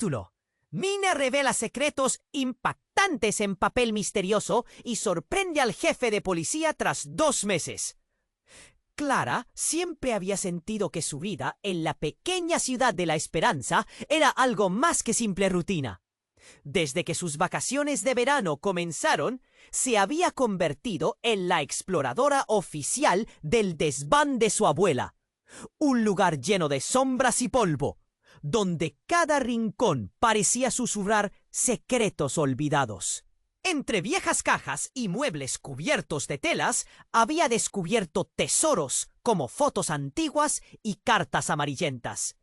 Capítulo. Mina revela secretos impactantes en papel misterioso y sorprende al jefe de policía tras 2 meses. Clara siempre había sentido que su vida en la pequeña ciudad de La Esperanza era algo más que simple rutina. Desde que sus vacaciones de verano comenzaron, se había convertido en la exploradora oficial del desván de su abuela, un lugar lleno de sombras y polvo, donde cada rincón parecía susurrar secretos olvidados. Entre viejas cajas y muebles cubiertos de telas, había descubierto tesoros como fotos antiguas y cartas amarillentas.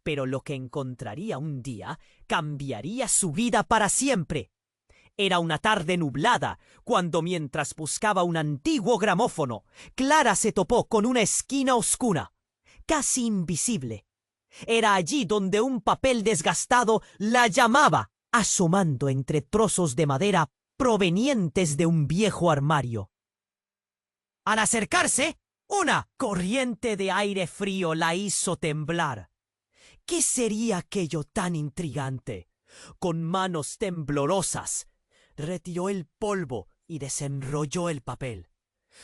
Pero lo que encontraría un día cambiaría su vida para siempre. Era una tarde nublada, cuando mientras buscaba un antiguo gramófono, Clara se topó con una esquina oscura, casi invisible. Era allí donde un papel desgastado la llamaba, asomando entre trozos de madera provenientes de un viejo armario. Al acercarse, una corriente de aire frío la hizo temblar. ¿Qué sería aquello tan intrigante? Con manos temblorosas, retiró el polvo y desenrolló el papel.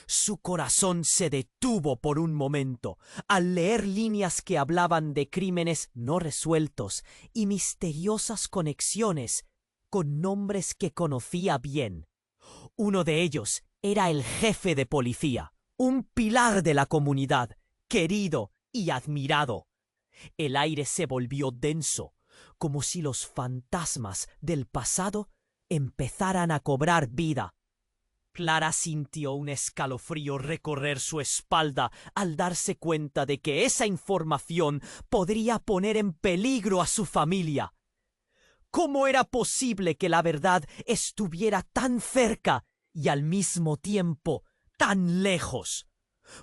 Su corazón se detuvo por un momento al leer líneas que hablaban de crímenes no resueltos y misteriosas conexiones con nombres que conocía bien. Uno de ellos era el jefe de policía, un pilar de la comunidad, querido y admirado. El aire se volvió denso, como si los fantasmas del pasado empezaran a cobrar vida. Clara sintió un escalofrío recorrer su espalda al darse cuenta de que esa información podría poner en peligro a su familia. ¿Cómo era posible que la verdad estuviera tan cerca y al mismo tiempo tan lejos?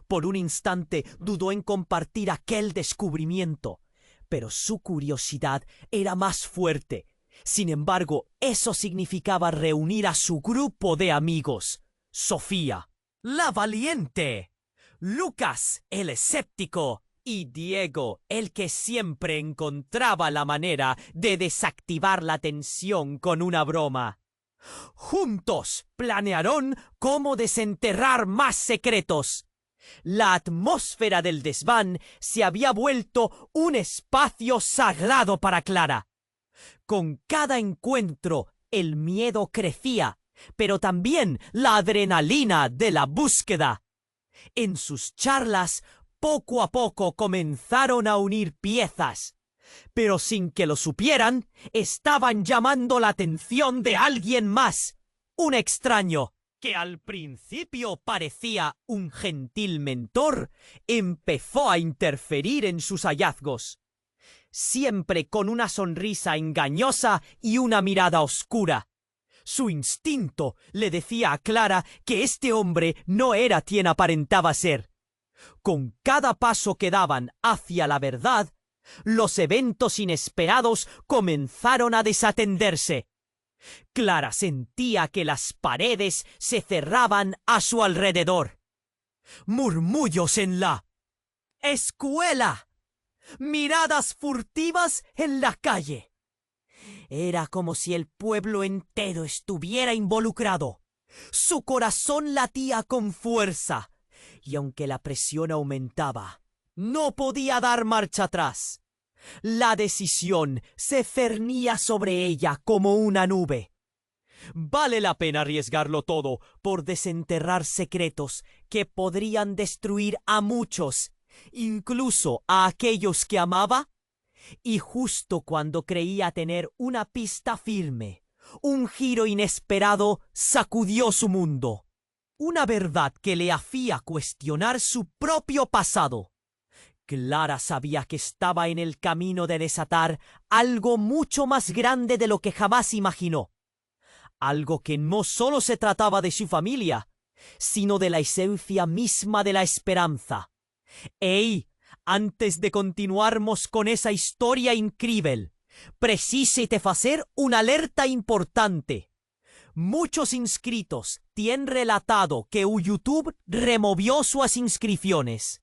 Por un instante dudó en compartir aquel descubrimiento, pero su curiosidad era más fuerte. Sin embargo, eso significaba reunir a su grupo de amigos: Sofía, la valiente; Lucas, el escéptico; y Diego, el que siempre encontraba la manera de desactivar la tensión con una broma. Juntos planearon cómo desenterrar más secretos. La atmósfera del desván se había vuelto un espacio sagrado para Clara. Con cada encuentro, el miedo crecía, pero también la adrenalina de la búsqueda. En sus charlas, poco a poco comenzaron a unir piezas, pero sin que lo supieran, estaban llamando la atención de alguien más, un extraño que al principio parecía un gentil mentor. Empezó a interferir en sus hallazgos, siempre con una sonrisa engañosa y una mirada oscura. Su instinto le decía a Clara que este hombre no era quien aparentaba ser. Con cada paso que daban hacia la verdad, los eventos inesperados comenzaron a desatenderse. Clara sentía que las paredes se cerraban a su alrededor. Murmullos en la escuela, miradas furtivas en la calle. Era como si el pueblo entero estuviera involucrado. Su corazón latía con fuerza, y aunque la presión aumentaba, no podía dar marcha atrás. La decisión se cernía sobre ella como una nube. Vale la pena arriesgarlo todo por desenterrar secretos que podrían destruir a muchos, incluso a aquellos que amaba. Y justo cuando creía tener una pista firme, un giro inesperado sacudió su mundo. Una verdad que le hacía cuestionar su propio pasado. Clara sabía que estaba en el camino de desatar algo mucho más grande de lo que jamás imaginó. Algo que no solo se trataba de su familia, sino de la esencia misma de la esperanza. Antes de continuarmos con esa historia increíble, precisete hacer una alerta importante. Muchos inscritos tienen relatado que YouTube removió sus inscripciones.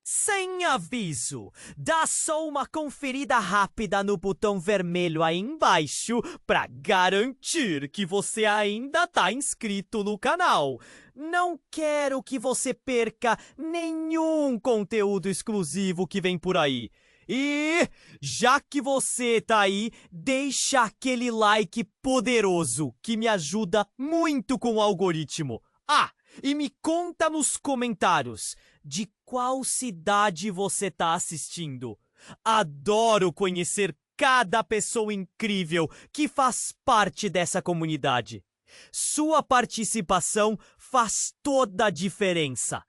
Sem aviso, dá só uma conferida rápida no botão vermelho aí embaixo para garantir que você ainda tá inscrito no canal. Não quero que você perca nenhum conteúdo exclusivo que vem por aí. E, já que você tá aí, deixa aquele like poderoso que me ajuda muito com o algoritmo. Ah, e me conta nos comentários de qual cidade você tá assistindo. Adoro conhecer cada pessoa incrível que faz parte dessa comunidade. Sua participação faz toda a diferença.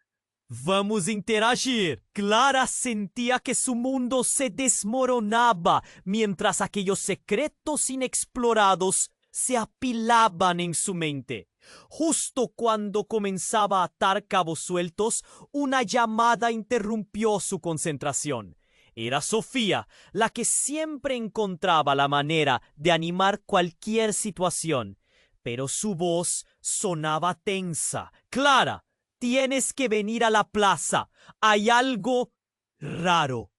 Vamos interagir. Clara sentía que su mundo se desmoronaba mientras aquellos secretos inexplorados se apilaban en su mente. Justo cuando comenzaba a atar cabos sueltos, una llamada interrumpió su concentración. Era Sofía, la que siempre encontraba la manera de animar cualquier situación. Pero su voz sonaba tensa. Clara, tienes que venir a la plaza. Hay algo raro.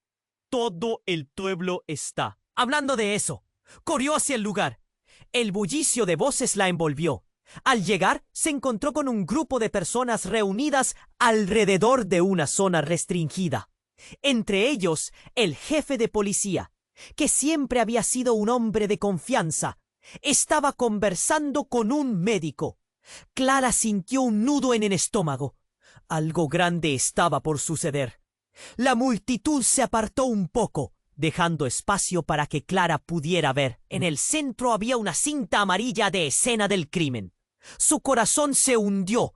Todo el pueblo está. Hablando de eso, corrió hacia el lugar. El bullicio de voces la envolvió. Al llegar, se encontró con un grupo de personas reunidas alrededor de una zona restringida. Entre ellos, el jefe de policía, que siempre había sido un hombre de confianza, estaba conversando con un médico. Clara sintió un nudo en el estómago. Algo grande estaba por suceder. La multitud se apartó un poco, dejando espacio para que Clara pudiera ver. En el centro había una cinta amarilla de escena del crimen. Su corazón se hundió.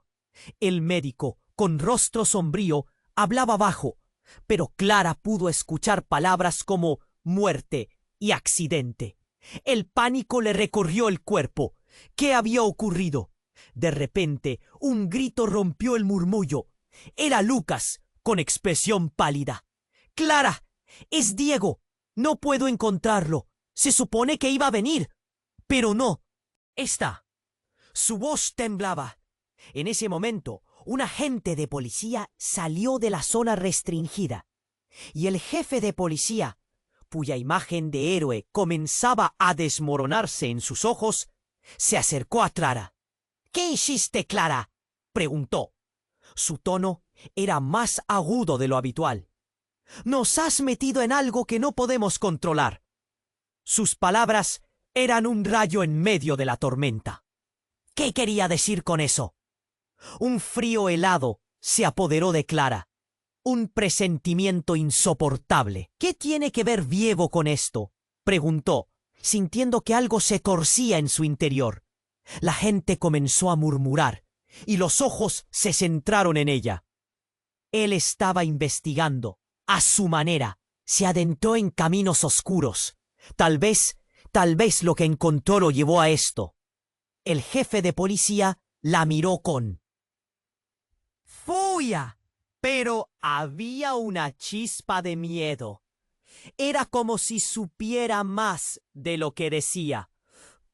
El médico, con rostro sombrío, hablaba bajo, pero Clara pudo escuchar palabras como muerte y accidente. El pánico le recorrió el cuerpo. ¿Qué había ocurrido? De repente, un grito rompió el murmullo. Era Lucas, con expresión pálida. ¡Clara! ¡Es Diego! No puedo encontrarlo. Se supone que iba a venir. Pero no. Está. Su voz temblaba. En ese momento, un agente de policía salió de la zona restringida. Y el jefe de policía, cuya imagen de héroe comenzaba a desmoronarse en sus ojos, se acercó a Clara. ¿Qué hiciste, Clara?, preguntó. Su tono era más agudo de lo habitual. Nos has metido en algo que no podemos controlar. Sus palabras eran un rayo en medio de la tormenta. ¿Qué quería decir con eso? Un frío helado se apoderó de Clara. Un presentimiento insoportable. ¿Qué tiene que ver Diego con esto?, preguntó, sintiendo que algo se torcía en su interior. La gente comenzó a murmurar, y los ojos se centraron en ella. Él estaba investigando. A su manera, se adentró en caminos oscuros. Tal vez lo que encontró lo llevó a esto. El jefe de policía la miró con furia, pero había una chispa de miedo. Era como si supiera más de lo que decía.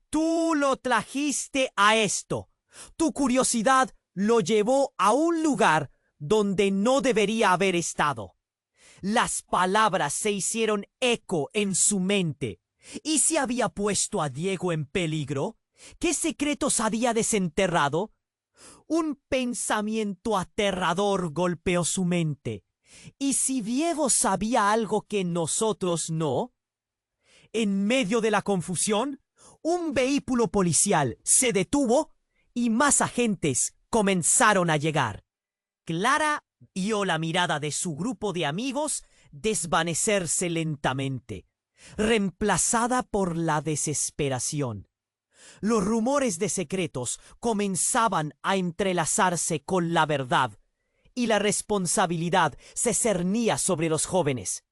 Tú lo trajiste a esto. Tu curiosidad lo llevó a un lugar donde no debería haber estado. Las palabras se hicieron eco en su mente. ¿Y si había puesto a Diego en peligro? ¿Qué secretos había desenterrado? Un pensamiento aterrador golpeó su mente. ¿Y si Diego sabía algo que nosotros no? En medio de la confusión, un vehículo policial se detuvo y más agentes comenzaron a llegar. Clara vio la mirada de su grupo de amigos desvanecerse lentamente, reemplazada por la desesperación. Los rumores de secretos comenzaban a entrelazarse con la verdad, y la responsabilidad se cernía sobre los jóvenes.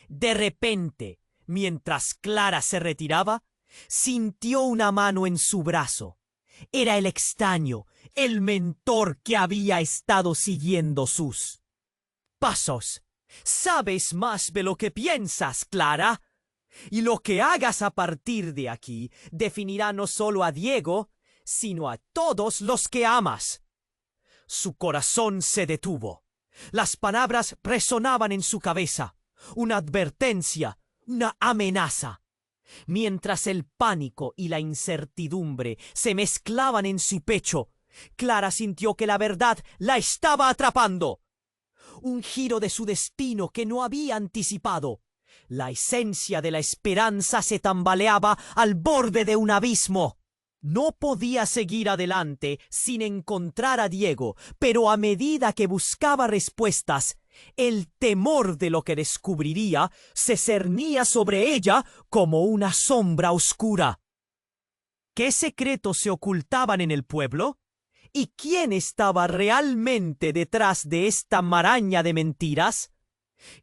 De repente, mientras Clara se retiraba, sintió una mano en su brazo. Era el extraño, el mentor que había estado siguiendo sus pasos. ¿Sabes más de lo que piensas, Clara? Y lo que hagas a partir de aquí definirá no solo a Diego, sino a todos los que amas. Su corazón se detuvo. Las palabras resonaban en su cabeza, una advertencia, una amenaza. Mientras el pánico y la incertidumbre se mezclaban en su pecho, Clara sintió que la verdad la estaba atrapando. Un giro de su destino que no había anticipado. La esencia de la esperanza se tambaleaba al borde de un abismo. No podía seguir adelante sin encontrar a Diego, pero a medida que buscaba respuestas, el temor de lo que descubriría se cernía sobre ella como una sombra oscura. ¿Qué secretos se ocultaban en el pueblo? ¿Y quién estaba realmente detrás de esta maraña de mentiras?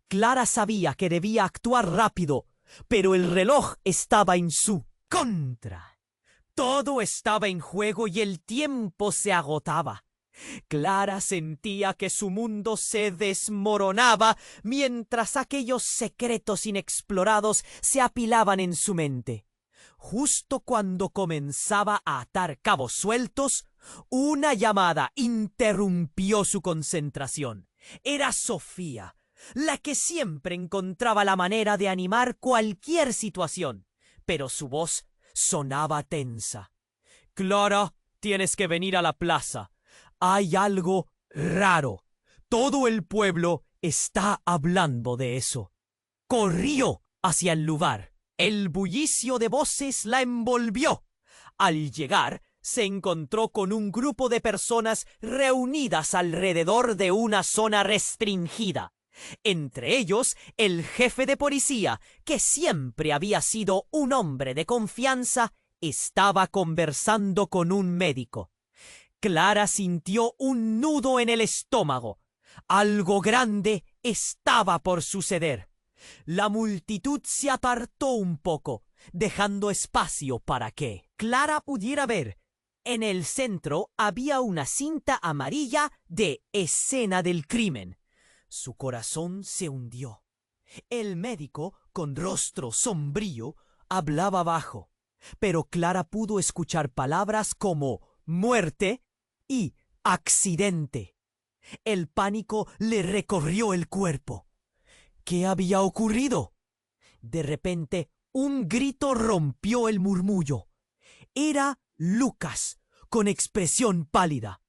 Clara sabía que debía actuar rápido, pero el reloj estaba en su contra. Todo estaba en juego y el tiempo se agotaba. Clara sentía que su mundo se desmoronaba mientras aquellos secretos inexplorados se apilaban en su mente. Justo cuando comenzaba a atar cabos sueltos, una llamada interrumpió su concentración. Era Sofía, la que siempre encontraba la manera de animar cualquier situación, pero su voz sonaba tensa. «Clara, tienes que venir a la plaza. Hay algo raro. Todo el pueblo está hablando de eso». Corrió hacia el lugar. El bullicio de voces la envolvió. Al llegar, se encontró con un grupo de personas reunidas alrededor de una zona restringida. Entre ellos, el jefe de policía, que siempre había sido un hombre de confianza, estaba conversando con un médico. Clara sintió un nudo en el estómago. Algo grande estaba por suceder. La multitud se apartó un poco, dejando espacio para que Clara pudiera ver. En el centro había una cinta amarilla de escena del crimen. Su corazón se hundió. El médico, con rostro sombrío, hablaba bajo, pero Clara pudo escuchar palabras como muerte y accidente. El pánico le recorrió el cuerpo. ¿Qué había ocurrido? De repente, un grito rompió el murmullo. Era Lucas, con expresión pálida.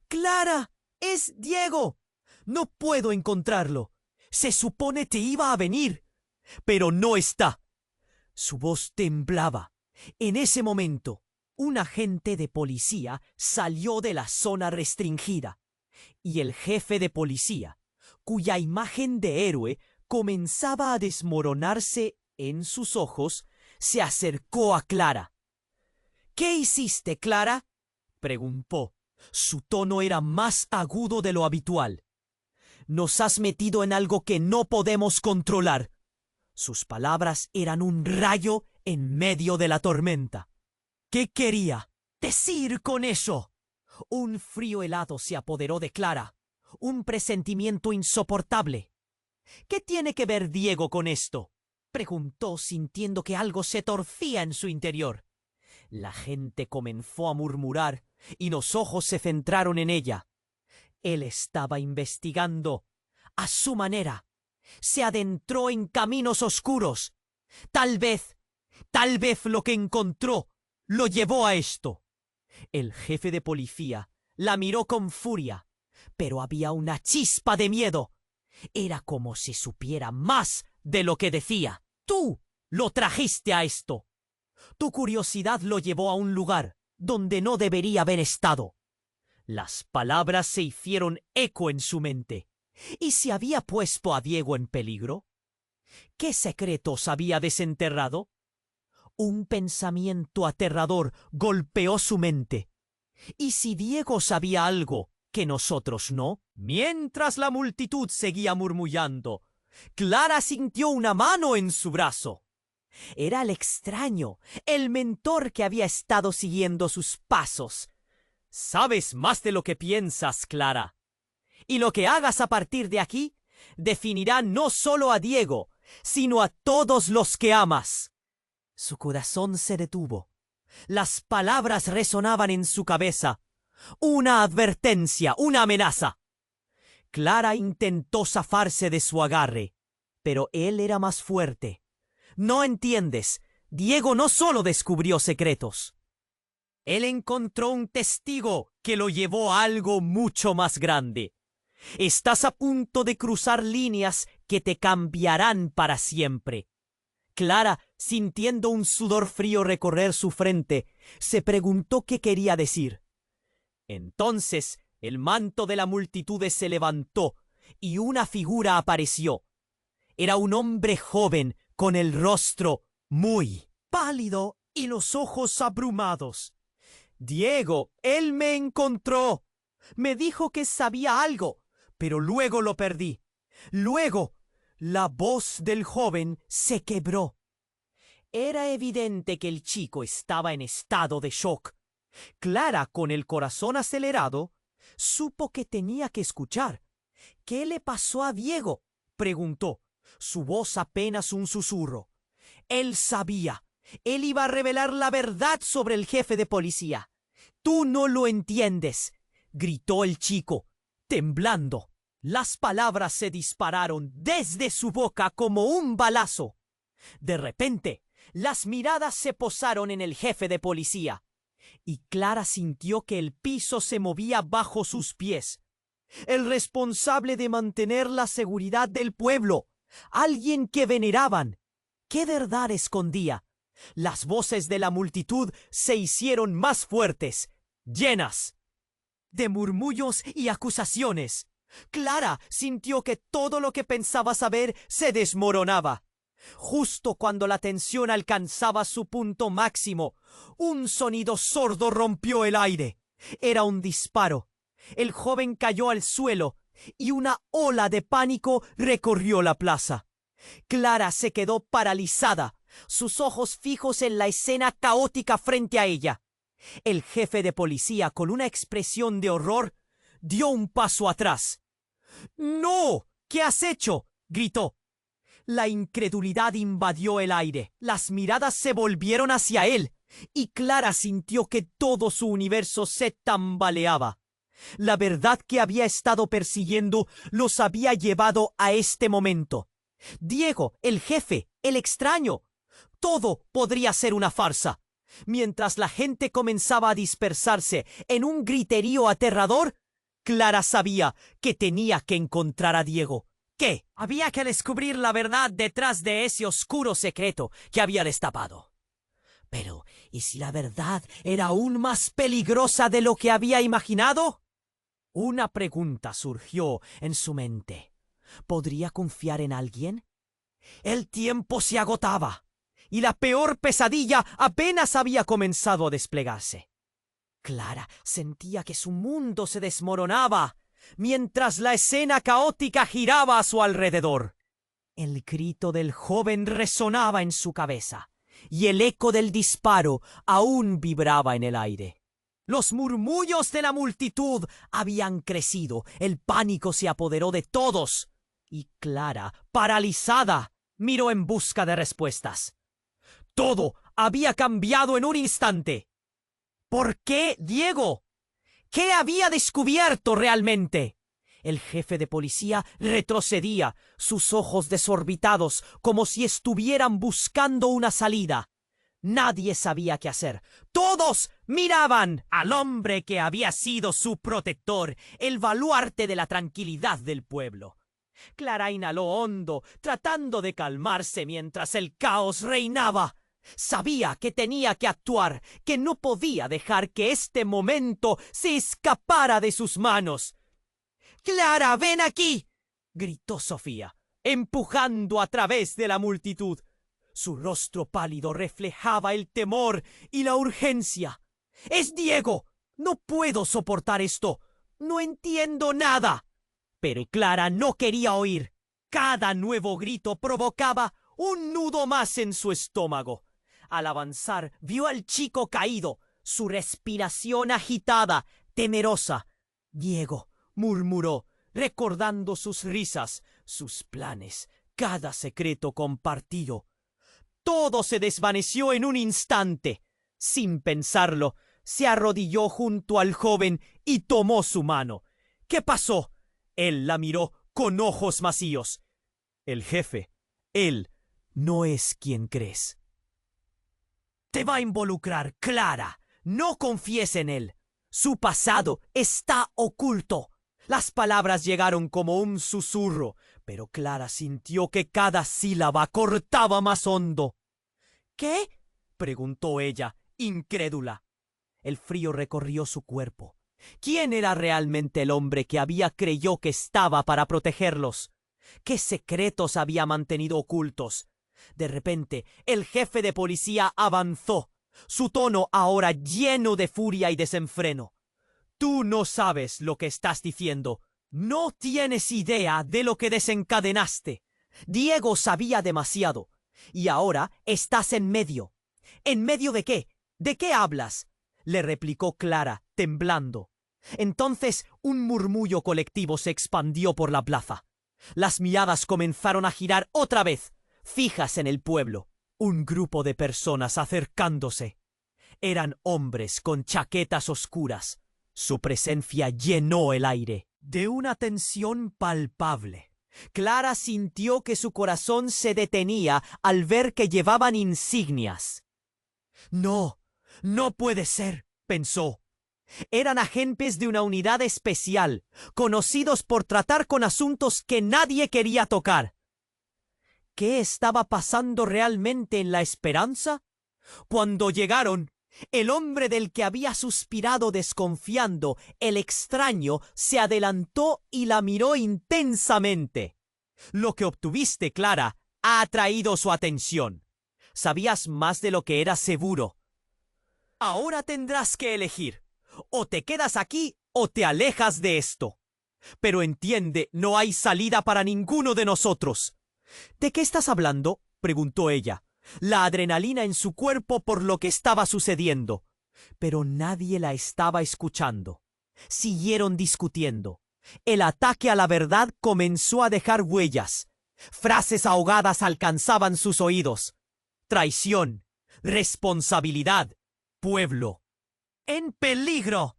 «¡Clara! ¡Es Diego! No puedo encontrarlo. Se supone que iba a venir, pero no está». Su voz temblaba. En ese momento, un agente de policía salió de la zona restringida, y el jefe de policía, cuya imagen de héroe comenzaba a desmoronarse en sus ojos, se acercó a Clara. «¿Qué hiciste, Clara?», preguntó. Su tono era más agudo de lo habitual. «Nos has metido en algo que no podemos controlar». Sus palabras eran un rayo en medio de la tormenta. ¿Qué quería decir con eso? Un frío helado se apoderó de Clara, un presentimiento insoportable. «¿Qué tiene que ver Diego con esto?», preguntó, sintiendo que algo se torcía en su interior. La gente comenzó a murmurar y los ojos se centraron en ella. Él estaba investigando a su manera. Se adentró en caminos oscuros. Tal vez lo que encontró lo llevó a esto. El jefe de policía la miró con furia, pero había una chispa de miedo. Era como si supiera más de lo que decía. «Tú lo trajiste a esto. Tu curiosidad lo llevó a un lugar donde no debería haber estado». Las palabras se hicieron eco en su mente. ¿Y si había puesto a Diego en peligro? ¿Qué secretos había desenterrado? Un pensamiento aterrador golpeó su mente. ¿Y si Diego sabía algo que nosotros no? Mientras la multitud seguía murmullando, Clara sintió una mano en su brazo. Era el extraño, el mentor que había estado siguiendo sus pasos. «Sabes más de lo que piensas, Clara. Y lo que hagas a partir de aquí definirá no solo a Diego, sino a todos los que amas». Su corazón se detuvo. Las palabras resonaban en su cabeza. Una advertencia, una amenaza. Clara intentó zafarse de su agarre, pero él era más fuerte. No entiendes, Diego no solo descubrió secretos. Él encontró un testigo que lo llevó a algo mucho más grande. Estás a punto de cruzar líneas que te cambiarán para siempre. Clara, sintiendo un sudor frío recorrer su frente, se preguntó qué quería decir. Entonces el manto de la multitud se levantó y una figura apareció. Era un hombre joven con el rostro muy pálido y los ojos abrumados. Diego, él me encontró. Me dijo que sabía algo, pero luego lo perdí. Luego, la voz del joven se quebró. Era evidente que el chico estaba en estado de shock. Clara, con el corazón acelerado, supo que tenía que escuchar. ¿Qué le pasó a Diego?, preguntó, su voz apenas un susurro. Él sabía. Él iba a revelar la verdad sobre el jefe de policía. «Tú no lo entiendes», gritó el chico, temblando. Las palabras se dispararon desde su boca como un balazo. De repente, las miradas se posaron en el jefe de policía, y Clara sintió que el piso se movía bajo sus pies. El responsable de mantener la seguridad del pueblo, alguien que veneraban. ¿Qué verdad escondía? Las voces de la multitud se hicieron más fuertes, llenas de murmullos y acusaciones. Clara sintió que todo lo que pensaba saber se desmoronaba. Justo cuando la tensión alcanzaba su punto máximo, un sonido sordo rompió el aire. Era un disparo. El joven cayó al suelo y una ola de pánico recorrió la plaza. Clara se quedó paralizada, sus ojos fijos en la escena caótica frente a ella. El jefe de policía, con una expresión de horror, dio un paso atrás. «¡No! ¿Qué has hecho?», gritó. La incredulidad invadió el aire, las miradas se volvieron hacia él, y Clara sintió que todo su universo se tambaleaba. La verdad que había estado persiguiendo los había llevado a este momento. Diego, el jefe, el extraño. Todo podría ser una farsa. Mientras la gente comenzaba a dispersarse en un griterío aterrador, Clara sabía que tenía que encontrar a Diego. ¿Qué? Había que descubrir la verdad detrás de ese oscuro secreto que había destapado. Pero, ¿y si la verdad era aún más peligrosa de lo que había imaginado? Una pregunta surgió en su mente. ¿Podría confiar en alguien? El tiempo se agotaba, y la peor pesadilla apenas había comenzado a desplegarse. Clara sentía que su mundo se desmoronaba, mientras la escena caótica giraba a su alrededor. El grito del joven resonaba en su cabeza, y el eco del disparo aún vibraba en el aire. Los murmullos de la multitud habían crecido, el pánico se apoderó de todos, y Clara, paralizada, miró en busca de respuestas. Todo había cambiado en un instante. ¿Por qué Diego? ¿Qué había descubierto realmente? El jefe de policía retrocedía, sus ojos desorbitados, como si estuvieran buscando una salida. Nadie sabía qué hacer. Todos miraban al hombre que había sido su protector, el baluarte de la tranquilidad del pueblo. Clara inhaló hondo, tratando de calmarse mientras el caos reinaba. Sabía que tenía que actuar, que no podía dejar que este momento se escapara de sus manos. «¡Clara, ven aquí!», gritó Sofía, empujando a través de la multitud. Su rostro pálido reflejaba el temor y la urgencia. «¡Es Diego! No puedo soportar esto. No entiendo nada». Pero Clara no quería oír. Cada nuevo grito provocaba un nudo más en su estómago. Al avanzar, vio al chico caído, su respiración agitada, temerosa. «Diego», murmuró, recordando sus risas, sus planes, cada secreto compartido. Todo se desvaneció en un instante. Sin pensarlo, se arrodilló junto al joven y tomó su mano. «¿Qué pasó?», Él la miró con ojos vacíos. El jefe, él, no es quien crees. Te va a involucrar, Clara. No confíes en él. Su pasado está oculto. Las palabras llegaron como un susurro, pero Clara sintió que cada sílaba cortaba más hondo. ¿Qué? Preguntó ella, incrédula. El frío recorrió su cuerpo. ¿Quién era realmente el hombre que había creyó que estaba para protegerlos? ¿Qué secretos había mantenido ocultos? De repente, el jefe de policía avanzó, su tono ahora lleno de furia y desenfreno. Tú no sabes lo que estás diciendo. No tienes idea de lo que desencadenaste. Diego sabía demasiado. Y ahora estás en medio. ¿En medio de qué? ¿De qué hablas? Le replicó Clara, temblando. Entonces un murmullo colectivo se expandió por la plaza. Las miradas comenzaron a girar otra vez, fijas en el pueblo. Un grupo de personas acercándose. Eran hombres con chaquetas oscuras. Su presencia llenó el aire de una tensión palpable. Clara sintió que su corazón se detenía al ver que llevaban insignias. No, no puede ser, pensó. Eran agentes de una unidad especial, conocidos por tratar con asuntos que nadie quería tocar. ¿Qué estaba pasando realmente en La Esperanza? Cuando llegaron, el hombre del que había suspirado desconfiando, el extraño, se adelantó y la miró intensamente. Lo que obtuviste, Clara, ha atraído su atención. Sabías más de lo que era seguro. Ahora tendrás que elegir. O te quedas aquí o te alejas de esto. Pero entiende, no hay salida para ninguno de nosotros. ¿De qué estás hablando?, preguntó ella, la adrenalina en su cuerpo por lo que estaba sucediendo. Pero nadie la estaba escuchando. Siguieron discutiendo. El ataque a la verdad comenzó a dejar huellas. Frases ahogadas alcanzaban sus oídos. Traición, responsabilidad, pueblo. ¡En peligro!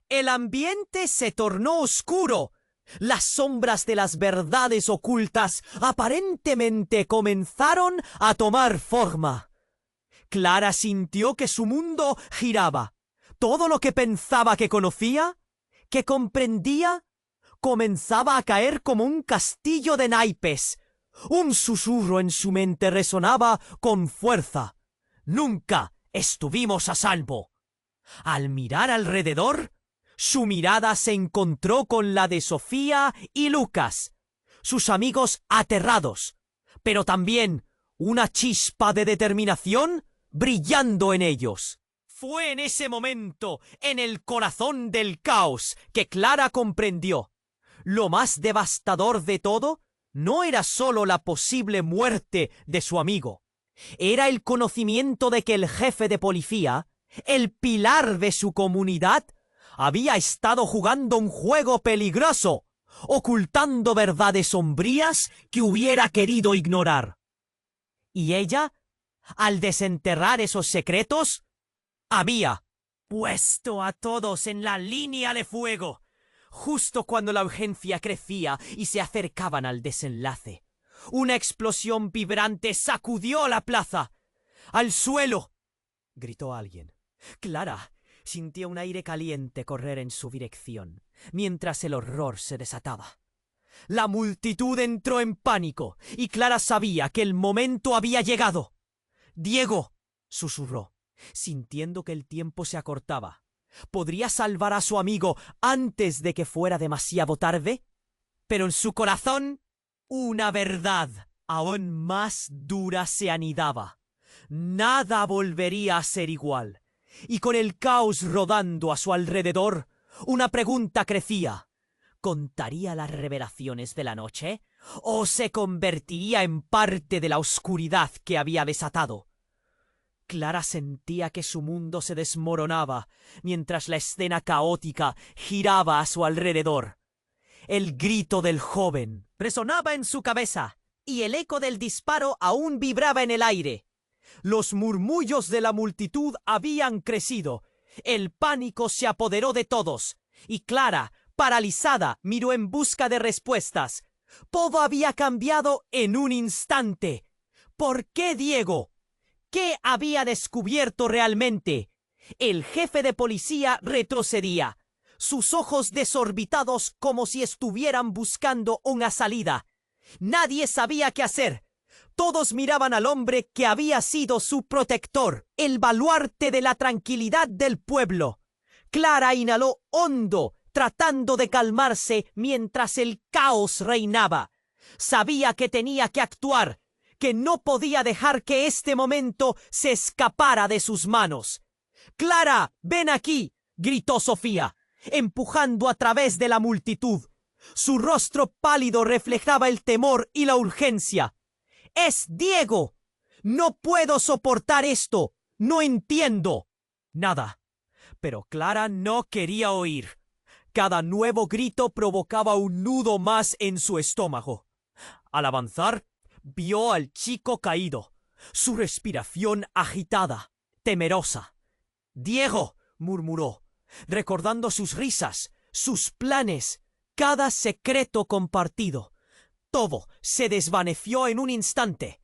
El ambiente se tornó oscuro. Las sombras de las verdades ocultas aparentemente comenzaron a tomar forma. Clara sintió que su mundo giraba. Todo lo que pensaba que conocía, que comprendía, comenzaba a caer como un castillo de naipes. Un susurro en su mente resonaba con fuerza. Nunca estuvimos a salvo. Al mirar alrededor, su mirada se encontró con la de Sofía y Lucas, sus amigos aterrados, pero también una chispa de determinación brillando en ellos. Fue en ese momento, en el corazón del caos, que Clara comprendió. Lo más devastador de todo no era solo la posible muerte de su amigo. Era el conocimiento de que el jefe de policía, el pilar de su comunidad, había estado jugando un juego peligroso, ocultando verdades sombrías que hubiera querido ignorar. Y ella, al desenterrar esos secretos, había puesto a todos en la línea de fuego, justo cuando la urgencia crecía y se acercaban al desenlace. Una explosión vibrante sacudió la plaza. ¡Al suelo!, gritó alguien. Clara sintió un aire caliente correr en su dirección, mientras el horror se desataba. La multitud entró en pánico, y Clara sabía que el momento había llegado. «Diego», susurró, sintiendo que el tiempo se acortaba. ¿Podría salvar a su amigo antes de que fuera demasiado tarde? Pero en su corazón, una verdad aún más dura se anidaba. Nada volvería a ser igual. Y con el caos rodando a su alrededor, una pregunta crecía. ¿Contaría las revelaciones de la noche? ¿O se convertiría en parte de la oscuridad que había desatado? Clara sentía que su mundo se desmoronaba, mientras la escena caótica giraba a su alrededor. El grito del joven resonaba en su cabeza, y el eco del disparo aún vibraba en el aire. Los murmullos de la multitud habían crecido. El pánico se apoderó de todos, y Clara Paralizada, miró en busca de respuestas. Todo había cambiado en un instante. ¿Por qué Diego? ¿Qué había descubierto realmente? El jefe de policía retrocedía, sus ojos desorbitados como si estuvieran buscando una salida. Nadie sabía qué hacer. Todos miraban al hombre que había sido su protector, el baluarte de la tranquilidad del pueblo. Clara inhaló hondo, tratando de calmarse mientras el caos reinaba. Sabía que tenía que actuar, que no podía dejar que este momento se escapara de sus manos. «¡Clara, ven aquí!», gritó Sofía, empujando a través de la multitud. Su rostro pálido reflejaba el temor y la urgencia. «¡Es Diego! No puedo soportar esto. No entiendo». Nada. Pero Clara no quería oír. Cada nuevo grito provocaba un nudo más en su estómago. Al avanzar, vio al chico caído, su respiración agitada, temerosa. «Diego», murmuró, recordando sus risas, sus planes, cada secreto compartido. Todo se desvaneció en un instante.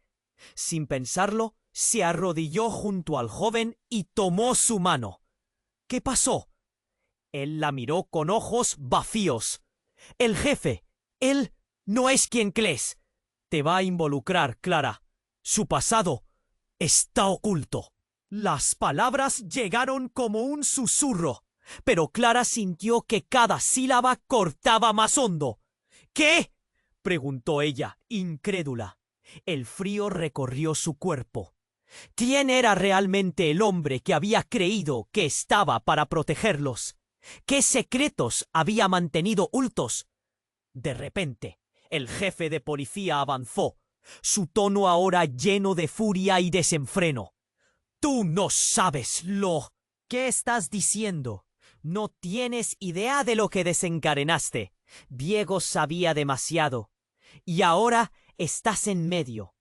Sin pensarlo, se arrodilló junto al joven y tomó su mano. ¿Qué pasó? Él la miró con ojos vacíos. «El jefe, él no es quien crees. Te va a involucrar, Clara. Su pasado está oculto». Las palabras llegaron como un susurro, pero Clara sintió que cada sílaba cortaba más hondo. «¿Qué?», preguntó ella, incrédula. El frío recorrió su cuerpo. ¿Quién era realmente el hombre que había creído que estaba para protegerlos? ¿Qué secretos había mantenido ocultos? De repente, el jefe de policía avanzó, su tono ahora lleno de furia y desenfreno. «Tú no sabes lo... ¿Qué estás diciendo? No tienes idea de lo que desencadenaste. Diego sabía demasiado. Y ahora estás en medio».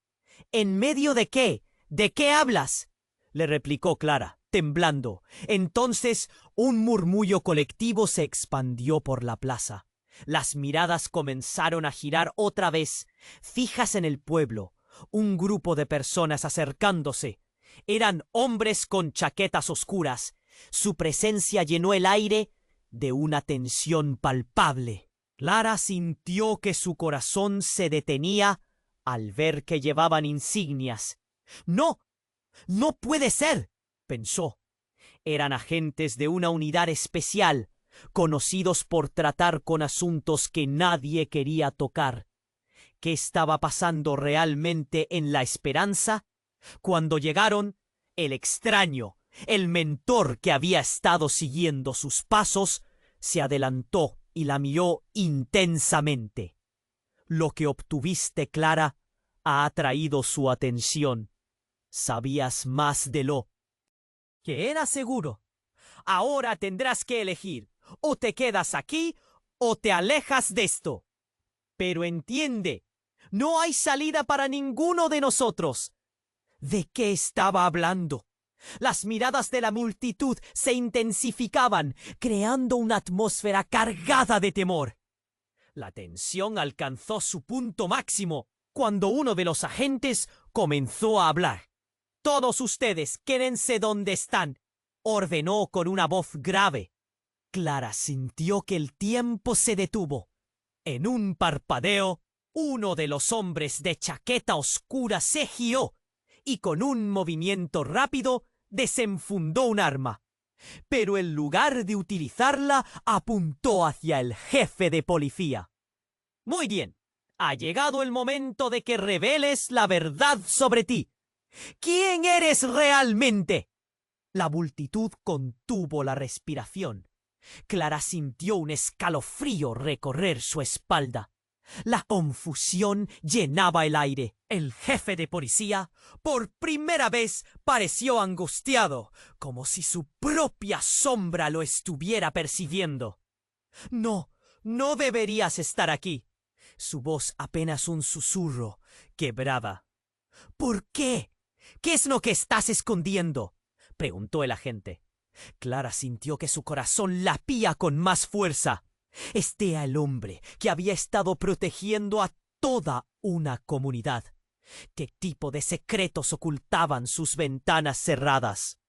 «¿En medio de qué? ¿De qué hablas?», le replicó Clara, temblando. Entonces un murmullo colectivo se expandió por la plaza. Las miradas comenzaron a girar otra vez, fijas en el pueblo. Un grupo de personas acercándose. Eran hombres con chaquetas oscuras. Su presencia llenó el aire de una tensión palpable. Clara sintió que su corazón se detenía al ver que llevaban insignias. «No, no puede ser», pensó. Eran agentes de una unidad especial, conocidos por tratar con asuntos que nadie quería tocar. ¿Qué estaba pasando realmente en La Esperanza? Cuando llegaron, el extraño, el mentor que había estado siguiendo sus pasos, se adelantó y la miró intensamente. «Lo que obtuviste, Clara, ha atraído su atención. Sabías más de lo que era seguro. Ahora tendrás que elegir. O te quedas aquí o te alejas de esto. Pero entiende, no hay salida para ninguno de nosotros». ¿De qué estaba hablando? Las miradas de la multitud se intensificaban, creando una atmósfera cargada de temor. La tensión alcanzó su punto máximo cuando uno de los agentes comenzó a hablar. «Todos ustedes, quédense donde están», ordenó con una voz grave. Clara sintió que el tiempo se detuvo. En un parpadeo, uno de los hombres de chaqueta oscura se giró y con un movimiento rápido desenfundó un arma. Pero en lugar de utilizarla, apuntó hacia el jefe de policía. «Muy bien, ha llegado el momento de que reveles la verdad sobre ti. ¿Quién eres realmente?». La multitud contuvo la respiración. Clara sintió un escalofrío recorrer su espalda. La confusión llenaba el aire. El jefe de policía, por primera vez, pareció angustiado, como si su propia sombra lo estuviera persiguiendo. «No, no deberías estar aquí». Su voz apenas un susurro, quebrada. «¿Por qué? ¿Qué es lo que estás escondiendo?», preguntó el agente. Clara sintió que su corazón latía con más fuerza. Este era el hombre que había estado protegiendo a toda una comunidad. ¿Qué tipo de secretos ocultaban sus ventanas cerradas?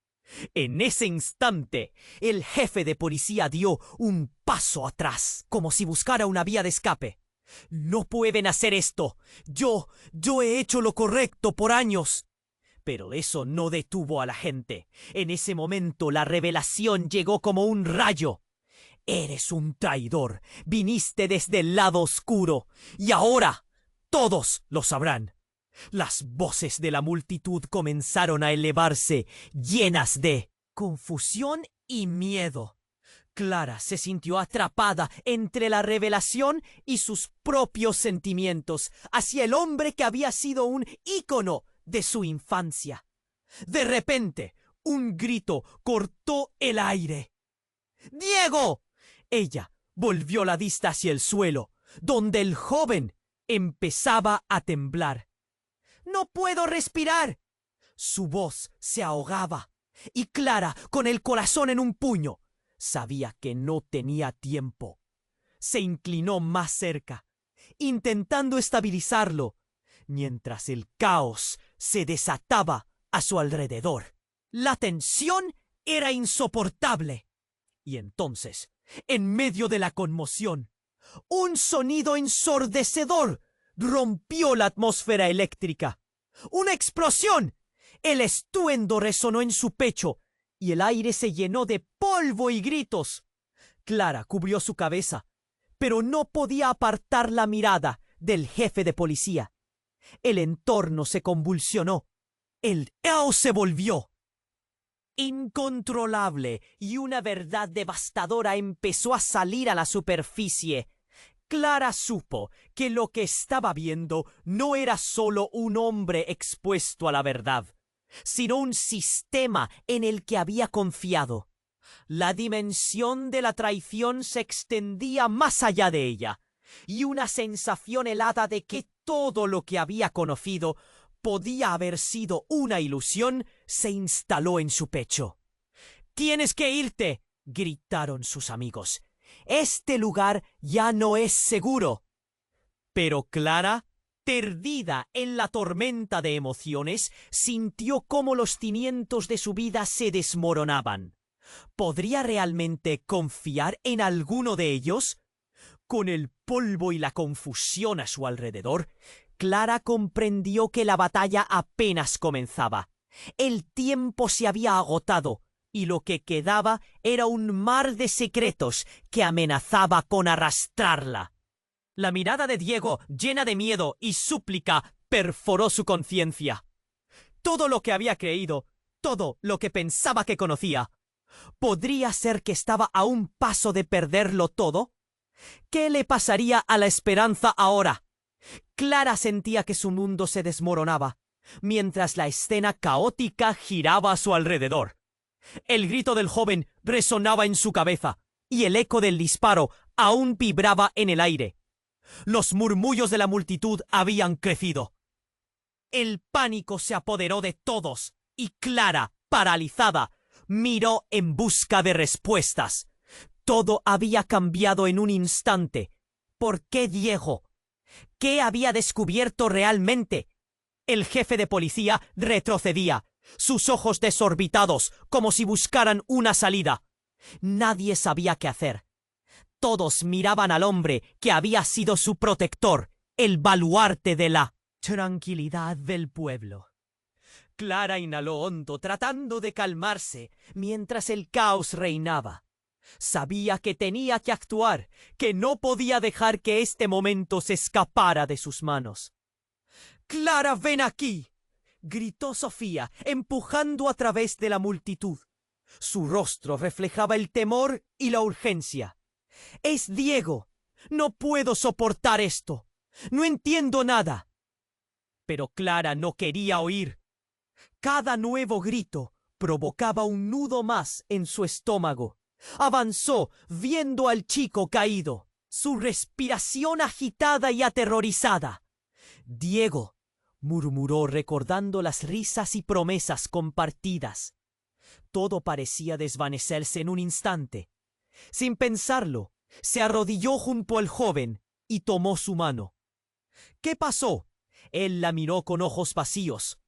En ese instante, el jefe de policía dio un paso atrás, como si buscara una vía de escape. «No pueden hacer esto. Yo he hecho lo correcto por años». Pero eso no detuvo a la gente. En ese momento la revelación llegó como un rayo. «Eres un traidor. Viniste desde el lado oscuro. Y ahora todos lo sabrán». Las voces de la multitud comenzaron a elevarse, llenas de confusión y miedo. Clara se sintió atrapada entre la revelación y sus propios sentimientos hacia el hombre que había sido un ícono de su infancia. De repente, un grito cortó el aire. ¡Diego! Ella volvió la vista hacia el suelo, donde el joven empezaba a temblar. «¡No puedo respirar!». Su voz se ahogaba, y Clara, con el corazón en un puño, sabía que no tenía tiempo. Se inclinó más cerca, intentando estabilizarlo, mientras el caos se desataba a su alrededor. La tensión era insoportable. Y entonces, en medio de la conmoción, un sonido ensordecedor rompió la atmósfera eléctrica. ¡Una explosión! El estruendo resonó en su pecho y el aire se llenó de polvo y gritos. Clara cubrió su cabeza, pero no podía apartar la mirada del jefe de policía. El entorno se convulsionó. El caos se volvió incontrolable y una verdad devastadora empezó a salir a la superficie. Clara supo que lo que estaba viendo no era solo un hombre expuesto a la verdad, sino un sistema en el que había confiado. La dimensión de la traición se extendía más allá de ella, y una sensación helada de que todo lo que había conocido podía haber sido una ilusión se instaló en su pecho. «¡Tienes que irte!», gritaron sus amigos. «Este lugar ya no es seguro». Pero Clara, perdida en la tormenta de emociones, sintió cómo los cimientos de su vida se desmoronaban. ¿Podría realmente confiar en alguno de ellos? Con el polvo y la confusión a su alrededor, Clara comprendió que la batalla apenas comenzaba. El tiempo se había agotado y lo que quedaba era un mar de secretos que amenazaba con arrastrarla. La mirada de Diego, llena de miedo y súplica, perforó su conciencia. Todo lo que había creído, todo lo que pensaba que conocía, ¿podría ser que estaba a un paso de perderlo todo? ¿Qué le pasaría a la esperanza ahora? Clara sentía que su mundo se desmoronaba, mientras la escena caótica giraba a su alrededor. El grito del joven resonaba en su cabeza, y el eco del disparo aún vibraba en el aire. Los murmullos de la multitud habían crecido. El pánico se apoderó de todos, y Clara, paralizada, miró en busca de respuestas. Todo había cambiado en un instante. ¿Por qué Diego? ¿Qué había descubierto realmente? El jefe de policía retrocedía, sus ojos desorbitados, como si buscaran una salida. Nadie sabía qué hacer. Todos miraban al hombre que había sido su protector, el baluarte de la tranquilidad del pueblo. Clara inhaló hondo, tratando de calmarse, mientras el caos reinaba. Sabía que tenía que actuar, que no podía dejar que este momento se escapara de sus manos. «¡Clara, ven aquí!», gritó Sofía, empujando a través de la multitud. Su rostro reflejaba el temor y la urgencia. «¡Es Diego! No puedo soportar esto. No entiendo nada». Pero Clara no quería oír. Cada nuevo grito provocaba un nudo más en su estómago. Avanzó, viendo al chico caído, su respiración agitada y aterrorizada. «Diego», murmuró recordando las risas y promesas compartidas. Todo parecía desvanecerse en un instante. Sin pensarlo, Se arrodilló junto al joven y tomó su mano. ¿Qué pasó? Él la miró con ojos vacíos.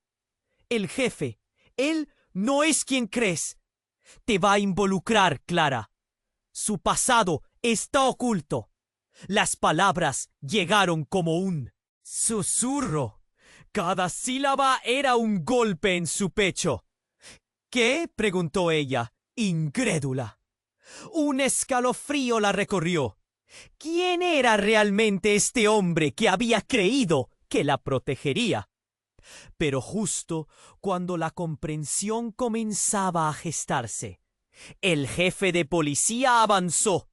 El jefe, él no es quien crees. Te va a involucrar, Clara. Su pasado está oculto. Las palabras llegaron como un susurro. Cada sílaba era un golpe en su pecho. ¿Qué? Preguntó ella, incrédula. Un escalofrío la recorrió. ¿Quién era realmente este hombre que había creído que la protegería? Pero justo cuando la comprensión comenzaba a gestarse, el jefe de policía avanzó,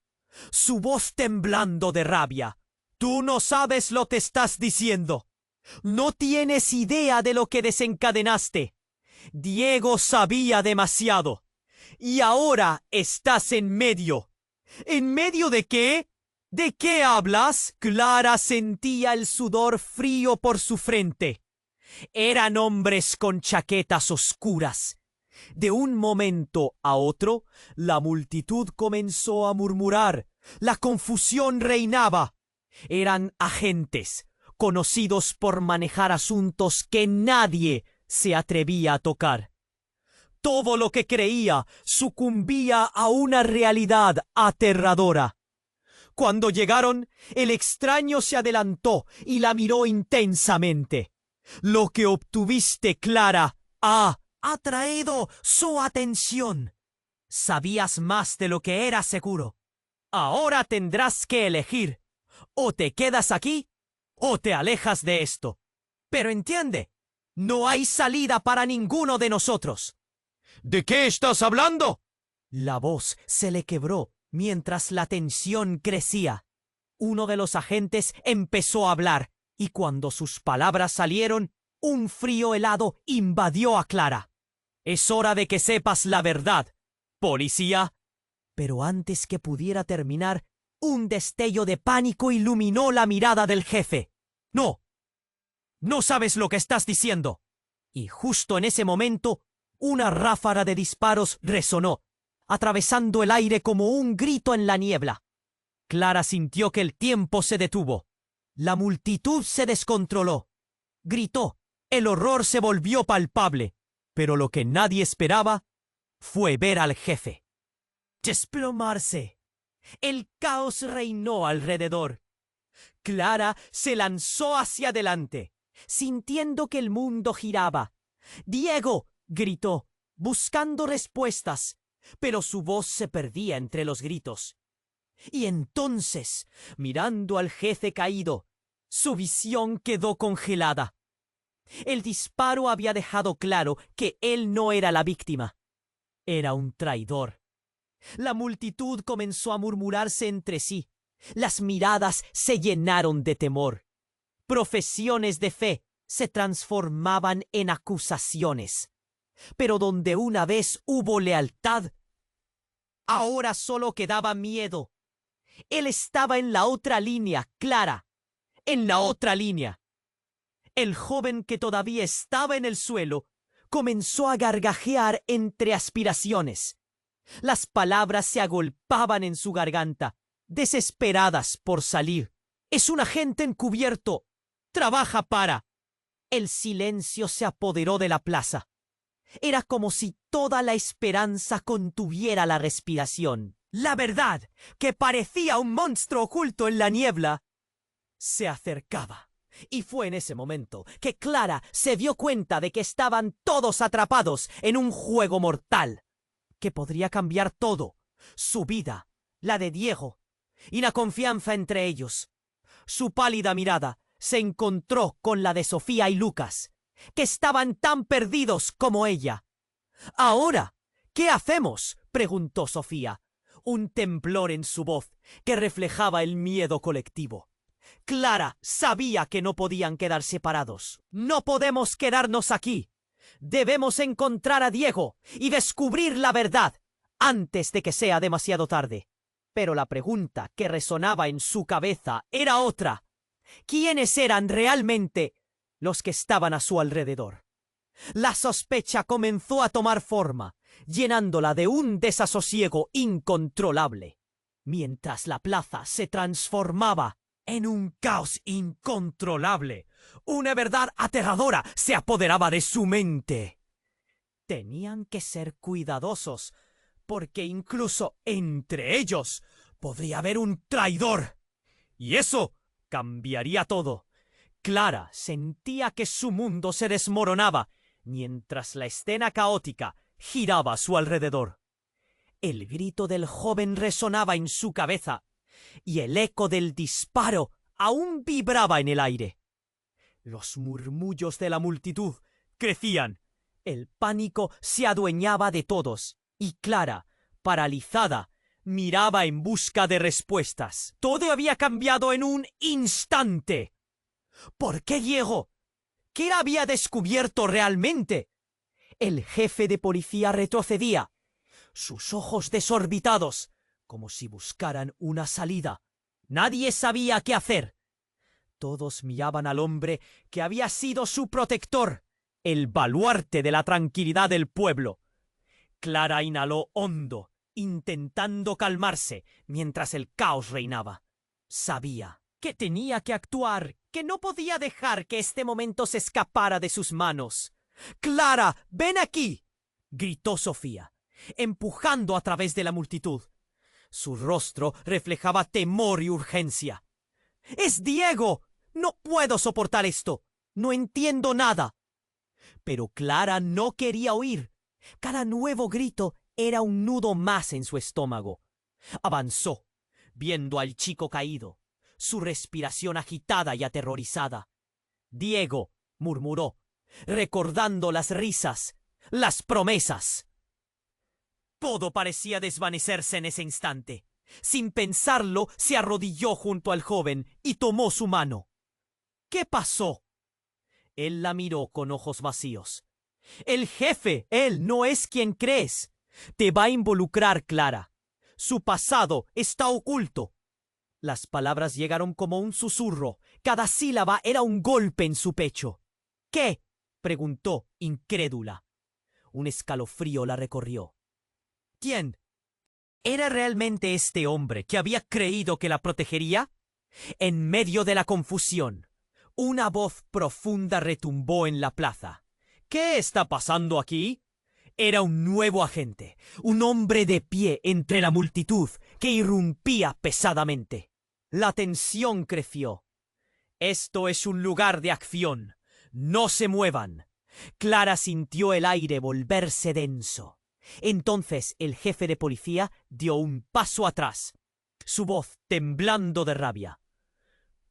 su voz temblando de rabia. Tú no sabes lo que estás diciendo. No tienes idea de lo que desencadenaste. Diego sabía demasiado. Y ahora estás en medio. ¿En medio de qué? ¿De qué hablas? Clara sentía el sudor frío por su frente. Eran hombres con chaquetas oscuras. De un momento a otro, la multitud comenzó a murmurar. La confusión reinaba. Eran agentes, conocidos por manejar asuntos que nadie se atrevía a tocar. Todo lo que creía sucumbía a una realidad aterradora. Cuando llegaron, el extraño se adelantó y la miró intensamente. Lo que obtuviste, Clara, ha atraído su atención. Sabías más de lo que era seguro. Ahora tendrás que elegir. O te quedas aquí, o te alejas de esto. Pero entiende, no hay salida para ninguno de nosotros. ¿De qué estás hablando? La voz se le quebró mientras la tensión crecía. Uno de los agentes empezó a hablar, y cuando sus palabras salieron, un frío helado invadió a Clara. Es hora de que sepas la verdad, policía. Pero antes que pudiera terminar, un destello de pánico iluminó la mirada del jefe. ¡No! ¡No sabes lo que estás diciendo! Y justo en ese momento, una ráfaga de disparos resonó, atravesando el aire como un grito en la niebla. Clara sintió que el tiempo se detuvo. La multitud se descontroló. Gritó. El horror se volvió palpable. Pero lo que nadie esperaba fue ver al jefe desplomarse. El caos reinó alrededor. Clara se lanzó hacia adelante, sintiendo que el mundo giraba. «¡Diego!», gritó, buscando respuestas, pero su voz se perdía entre los gritos. Y entonces, mirando al jefe caído, su visión quedó congelada. El disparo había dejado claro que él no era la víctima. Era un traidor. La multitud comenzó a murmurarse entre sí. Las miradas se llenaron de temor. Profesiones de fe se transformaban en acusaciones. Pero donde una vez hubo lealtad, ahora solo quedaba miedo. Él estaba en la otra línea, Clara. En la otra línea. El joven, que todavía estaba en el suelo, comenzó a gargajear entre aspiraciones. Las palabras se agolpaban en su garganta, desesperadas por salir. «Es un agente encubierto. Trabaja para...». El silencio se apoderó de la plaza. Era como si toda la esperanza contuviera la respiración. La verdad, que parecía un monstruo oculto en la niebla, se acercaba. Y fue en ese momento que Clara se dio cuenta de que estaban todos atrapados en un juego mortal, que podría cambiar todo: su vida, la de Diego, y la confianza entre ellos. Su pálida mirada se encontró con la de Sofía y Lucas, que estaban tan perdidos como ella. «¿Ahora qué hacemos?», preguntó Sofía, un temblor en su voz que reflejaba el miedo colectivo. Clara sabía que no podían quedar separados. «No podemos quedarnos aquí. Debemos encontrar a Diego y descubrir la verdad antes de que sea demasiado tarde». Pero la pregunta que resonaba en su cabeza era otra. ¿Quiénes eran realmente los que estaban a su alrededor? La sospecha comenzó a tomar forma, llenándola de un desasosiego incontrolable. mientras la plaza se transformaba en un caos incontrolable. Una verdad aterradora se apoderaba de su mente. Tenían que ser cuidadosos, porque incluso entre ellos podría haber un traidor. Y eso cambiaría todo. Clara sentía que su mundo se desmoronaba, mientras la escena caótica giraba a su alrededor. El grito del joven resonaba en su cabeza, y el eco del disparo aún vibraba en el aire. Los murmullos de la multitud crecían. El pánico se adueñaba de todos, y Clara, paralizada, miraba en busca de respuestas. Todo había cambiado en un instante. ¿Por qué Diego? ¿Qué había descubierto realmente? El jefe de policía retrocedía, sus ojos desorbitados, como si buscaran una salida. Nadie sabía qué hacer. Todos miraban al hombre que había sido su protector, el baluarte de la tranquilidad del pueblo. Clara inhaló hondo, intentando calmarse, mientras el caos reinaba. Sabía que tenía que actuar, que no podía dejar que este momento se escapara de sus manos. «¡Clara, ven aquí!», gritó Sofía, empujando a través de la multitud. Su rostro reflejaba temor y urgencia. «¡Es Diego! No puedo soportar esto. No entiendo nada». Pero Clara no quería oír. Cada nuevo grito era un nudo más en su estómago. Avanzó, viendo al chico caído, su respiración agitada y aterrorizada. «Diego», murmuró, recordando las risas, las promesas. Todo parecía desvanecerse en ese instante. Sin pensarlo, se arrodilló junto al joven y tomó su mano. «¿Qué pasó?». Él la miró con ojos vacíos. «El jefe, él no es quien crees. Te va a involucrar, Clara. Su pasado está oculto». Las palabras llegaron como un susurro. Cada sílaba era un golpe en su pecho. «¿Qué?», preguntó, incrédula. Un escalofrío la recorrió. ¿Quién? ¿Era realmente este hombre que había creído que la protegería? En medio de la confusión, una voz profunda retumbó en la plaza. «¿Qué está pasando aquí?». Era un nuevo agente, un hombre de pie entre la multitud que irrumpía pesadamente. La tensión creció. «Esto es un lugar de acción. No se muevan». Clara sintió el aire volverse denso. Entonces el jefe de policía dio un paso atrás, su voz temblando de rabia.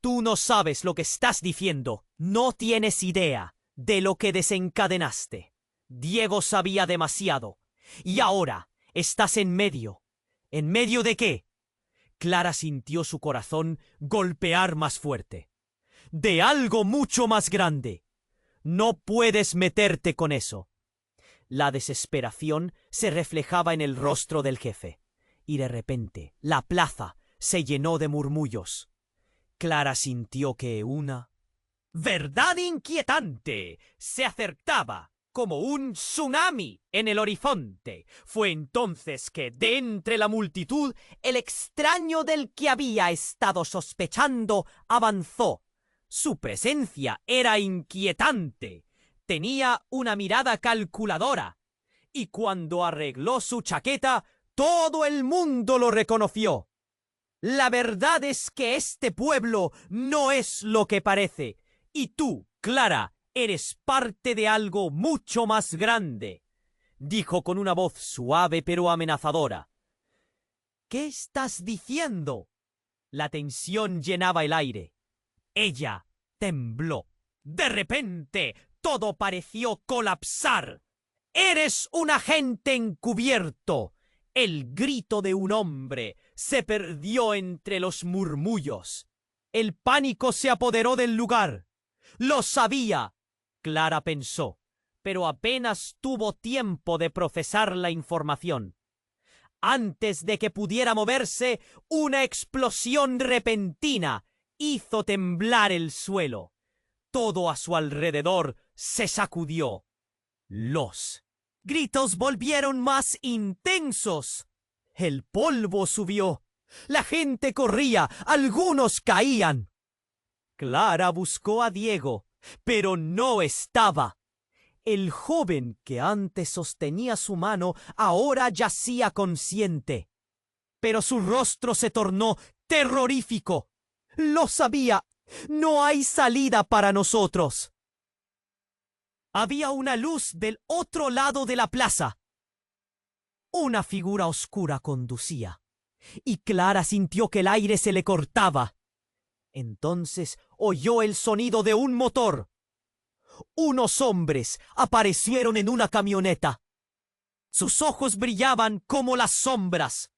«Tú no sabes lo que estás diciendo. No tienes idea de lo que desencadenaste. Diego sabía demasiado. Y ahora estás en medio». ¿En medio de qué? Clara sintió su corazón golpear más fuerte. «De algo mucho más grande. No puedes meterte con eso». La desesperación se reflejaba en el rostro del jefe, y de repente la plaza se llenó de murmullos. Clara sintió que una verdad inquietante se acercaba como un tsunami en el horizonte. Fue entonces que de entre la multitud el extraño del que había estado sospechando avanzó. Su presencia era inquietante. Tenía una mirada calculadora, y cuando arregló su chaqueta, todo el mundo lo reconoció. «La verdad es que este pueblo no es lo que parece, y tú, Clara, eres parte de algo mucho más grande», dijo con una voz suave pero amenazadora. «¿Qué estás diciendo?». La tensión llenaba el aire. Ella tembló. De repente, todo pareció colapsar. «¡Eres un agente encubierto!». El grito de un hombre se perdió entre los murmullos. El pánico se apoderó del lugar. «Lo sabía», Clara pensó, pero apenas tuvo tiempo de procesar la información. Antes de que pudiera moverse, una explosión repentina hizo temblar el suelo. Todo a su alrededor se sacudió. Los gritos volvieron más intensos. El polvo subió. La gente corría, algunos caían. Clara buscó a Diego, pero no estaba. El joven que antes sostenía su mano ahora yacía consciente. Pero su rostro se tornó terrorífico. Lo sabía. No hay salida para nosotros. Había una luz del otro lado de la plaza. Una figura oscura conducía, y Clara sintió que el aire se le cortaba. Entonces oyó el sonido de un motor. Unos hombres aparecieron en una camioneta. Sus ojos brillaban como las sombras.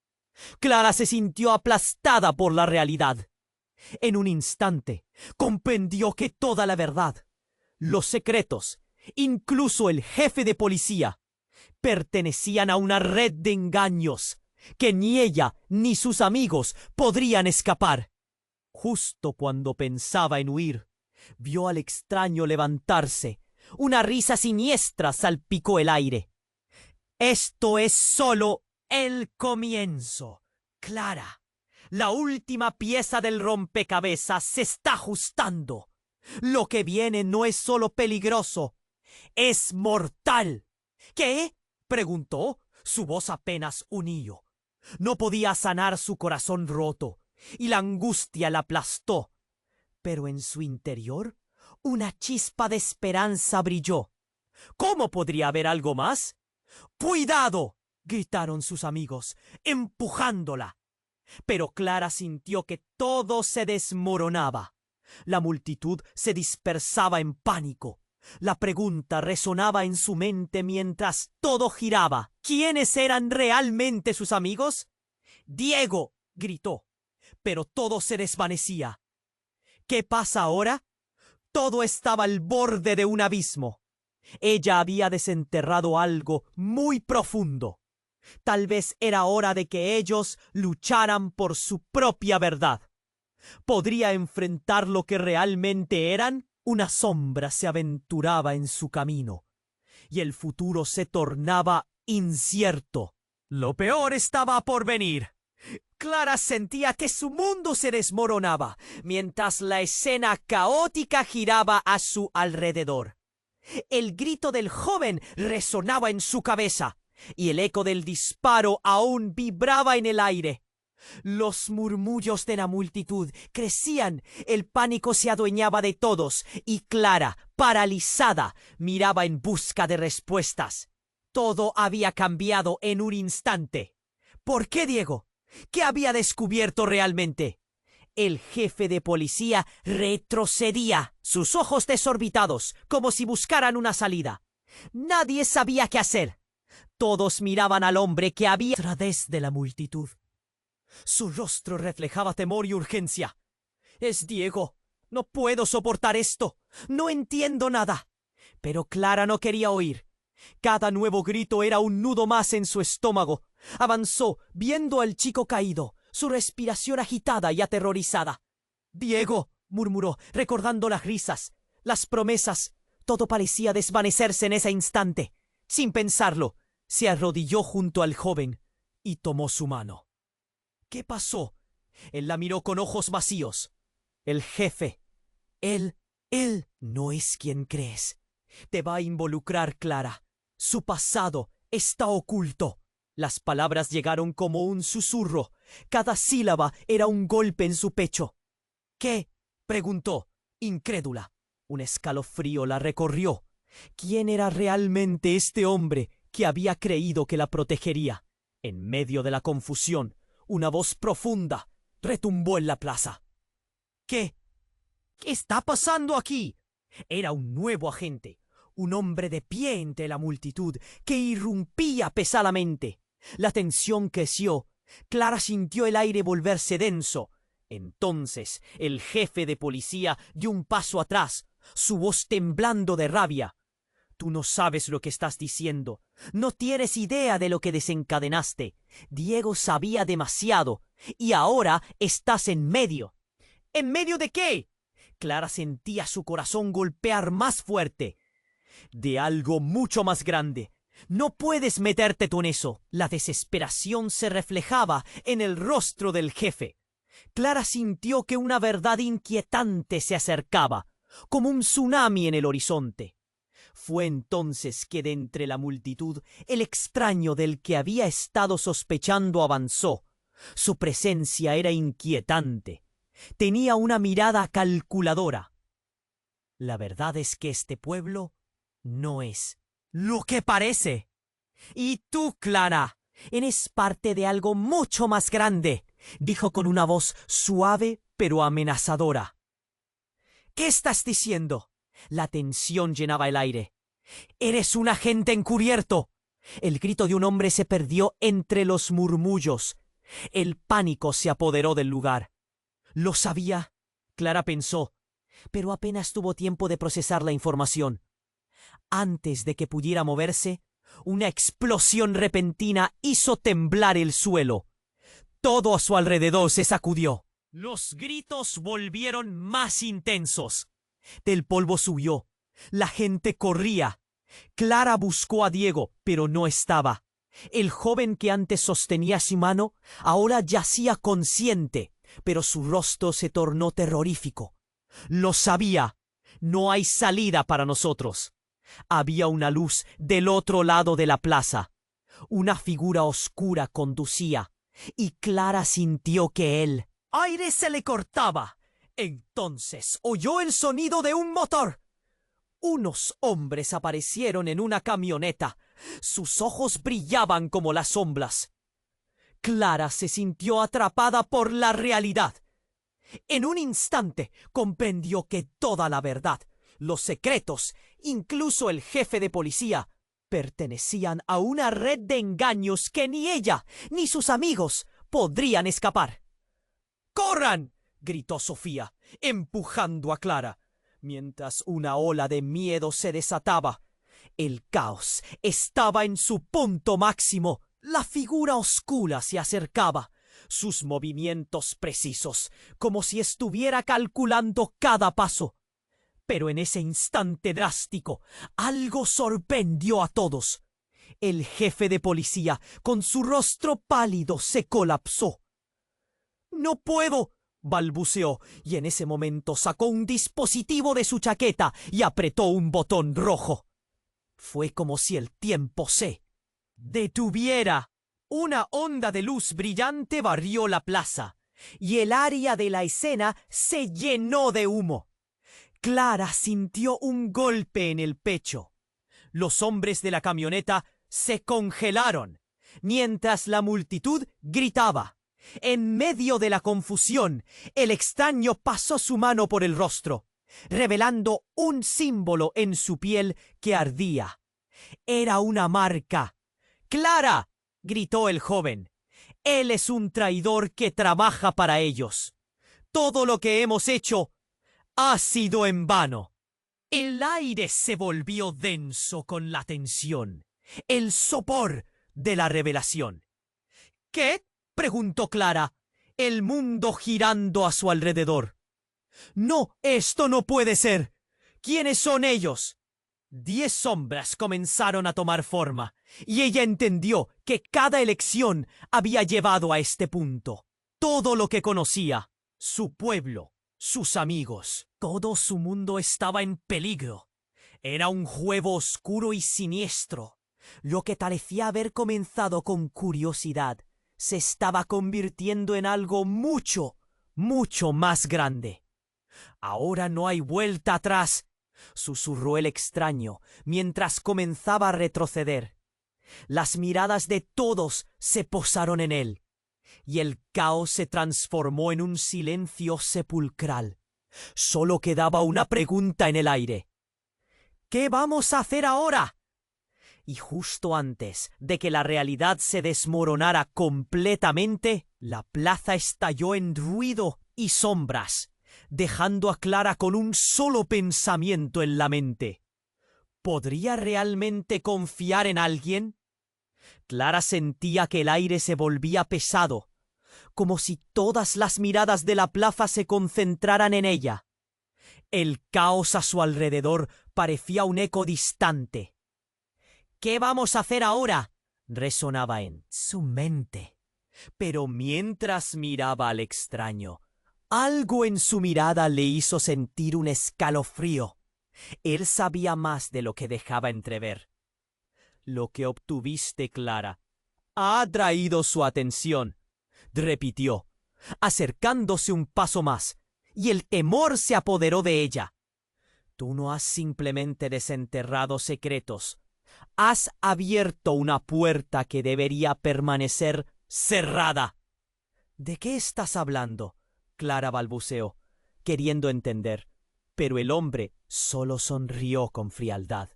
Clara se sintió aplastada por la realidad. En un instante comprendió que toda la verdad, los secretos, incluso el jefe de policía, pertenecían a una red de engaños que ni ella ni sus amigos podrían escapar. Justo cuando pensaba en huir, vio al extraño levantarse. Una risa siniestra salpicó el aire. Esto es solo el comienzo, Clara. La última pieza del rompecabezas se está ajustando. Lo que viene no es solo peligroso, es mortal. ¿Qué? Preguntó, su voz apenas un hillo. No podía sanar su corazón roto, y la angustia la aplastó. Pero en su interior, una chispa de esperanza brilló. ¿Cómo podría haber algo más? ¡Cuidado!, gritaron sus amigos, empujándola. Pero Clara sintió que todo se desmoronaba. La multitud se dispersaba en pánico. La pregunta resonaba en su mente mientras todo giraba. ¿Quiénes eran realmente sus amigos? ¡Diego!, gritó, pero todo se desvanecía. ¿Qué pasa ahora? Todo estaba al borde de un abismo. Ella había desenterrado algo muy profundo. Tal vez era hora de que ellos lucharan por su propia verdad. ¿Podría enfrentar lo que realmente eran? Una sombra se aventuraba en su camino, y el futuro se tornaba incierto. Lo peor estaba por venir. Clara sentía que su mundo se desmoronaba, mientras la escena caótica giraba a su alrededor. El grito del joven resonaba en su cabeza, y el eco del disparo aún vibraba en el aire. Los murmullos de la multitud crecían, el pánico se adueñaba de todos, y Clara, paralizada, miraba en busca de respuestas. Todo había cambiado en un instante. ¿Por qué Diego? ¿Qué había descubierto realmente? El jefe de policía retrocedía, sus ojos desorbitados, como si buscaran una salida. Nadie sabía qué hacer. Todos miraban al hombre que había a través de la multitud. Su rostro reflejaba temor y urgencia. «Es Diego. No puedo soportar esto. No entiendo nada». Pero Clara no quería oír. Cada nuevo grito era un nudo más en su estómago. Avanzó, viendo al chico caído, su respiración agitada y aterrorizada. «Diego», murmuró, recordando las risas, las promesas. Todo parecía desvanecerse en ese instante. Sin pensarlo, se arrodilló junto al joven y tomó su mano. ¿Qué pasó? Él la miró con ojos vacíos. El jefe. Él no es quien crees. Te va a involucrar, Clara. Su pasado está oculto. Las palabras llegaron como un susurro. Cada sílaba era un golpe en su pecho. ¿Qué? Preguntó, incrédula. Un escalofrío la recorrió. ¿Quién era realmente este hombre que había creído que la protegería? En medio de la confusión, una voz profunda retumbó en la plaza. ¿Qué está pasando aquí? Era un nuevo agente, un hombre de pie entre la multitud que irrumpía pesadamente. La tensión creció. Clara sintió el aire volverse denso. Entonces el jefe de policía dio un paso atrás, su voz temblando de rabia. «Tú no sabes lo que estás diciendo. No tienes idea de lo que desencadenaste. Diego sabía demasiado, y ahora estás en medio». ¿En medio de qué? Clara sentía su corazón golpear más fuerte. De algo mucho más grande. No puedes meterte tú en eso. La desesperación se reflejaba en el rostro del jefe. Clara sintió que una verdad inquietante se acercaba, como un tsunami en el horizonte. Fue entonces que de entre la multitud el extraño del que había estado sospechando avanzó. Su presencia era inquietante. Tenía una mirada calculadora. La verdad es que este pueblo no es lo que parece. Y tú, Clara, eres parte de algo mucho más grande, dijo con una voz suave pero amenazadora. ¿Qué estás diciendo? La tensión llenaba el aire. ¡Eres un agente encubierto! El grito de un hombre se perdió entre los murmullos. El pánico se apoderó del lugar. Lo sabía, Clara pensó, pero apenas tuvo tiempo de procesar la información. Antes de que pudiera moverse, una explosión repentina hizo temblar el suelo. Todo a su alrededor se sacudió. Los gritos volvieron más intensos. Del polvo subió. La gente corría. Clara buscó a Diego, pero no estaba. El joven que antes sostenía su mano ahora yacía consciente, pero su rostro se tornó terrorífico. Lo sabía. No hay salida para nosotros. Había una luz del otro lado de la plaza. Una figura oscura conducía, y Clara sintió que el aire se le cortaba. Entonces oyó el sonido de un motor. Unos hombres aparecieron en una camioneta. Sus ojos brillaban como las sombras. Clara se sintió atrapada por la realidad. En un instante comprendió que toda la verdad, los secretos, incluso el jefe de policía, pertenecían a una red de engaños que ni ella ni sus amigos podrían escapar. ¡Corran!, gritó Sofía, empujando a Clara, mientras una ola de miedo se desataba. El caos estaba en su punto máximo. La figura oscura se acercaba, sus movimientos precisos, como si estuviera calculando cada paso. Pero en ese instante drástico, algo sorprendió a todos. El jefe de policía, con su rostro pálido, se colapsó. «¡No puedo!», balbuceó, y en ese momento sacó un dispositivo de su chaqueta y apretó un botón rojo. Fue como si el tiempo se detuviera. Una onda de luz brillante barrió la plaza, y el área de la escena se llenó de humo. Clara sintió un golpe en el pecho. Los hombres de la camioneta se congelaron, mientras la multitud gritaba. En medio de la confusión, el extraño pasó su mano por el rostro, revelando un símbolo en su piel que ardía. Era una marca. «¡Clara!», gritó el joven. «Él es un traidor que trabaja para ellos. Todo lo que hemos hecho ha sido en vano». El aire se volvió denso con la tensión, el sopor de la revelación. «¿Qué?», preguntó Clara, el mundo girando a su alrededor. «No, esto no puede ser. ¿Quiénes son ellos?». 10 sombras comenzaron a tomar forma, y ella entendió que cada elección había llevado a este punto. Todo lo que conocía, su pueblo, sus amigos, todo su mundo estaba en peligro. Era un juego oscuro y siniestro. Lo que parecía haber comenzado con curiosidad se estaba convirtiendo en algo mucho, mucho más grande. «Ahora no hay vuelta atrás», susurró el extraño mientras comenzaba a retroceder. Las miradas de todos se posaron en él, y el caos se transformó en un silencio sepulcral. Solo quedaba una pregunta en el aire. «¿Qué vamos a hacer ahora?». Y justo antes de que la realidad se desmoronara completamente, la plaza estalló en ruido y sombras, dejando a Clara con un solo pensamiento en la mente. ¿Podría realmente confiar en alguien? Clara sentía que el aire se volvía pesado, como si todas las miradas de la plaza se concentraran en ella. El caos a su alrededor parecía un eco distante. ¿Qué vamos a hacer ahora?, resonaba en su mente. Pero mientras miraba al extraño, algo en su mirada le hizo sentir un escalofrío. Él sabía más de lo que dejaba entrever. «Lo que obtuviste, Clara, ha atraído su atención», repitió, acercándose un paso más, y el temor se apoderó de ella. «Tú no has simplemente desenterrado secretos. Has abierto una puerta que debería permanecer cerrada». «¿De qué estás hablando?», Clara balbuceó, queriendo entender, pero el hombre solo sonrió con frialdad.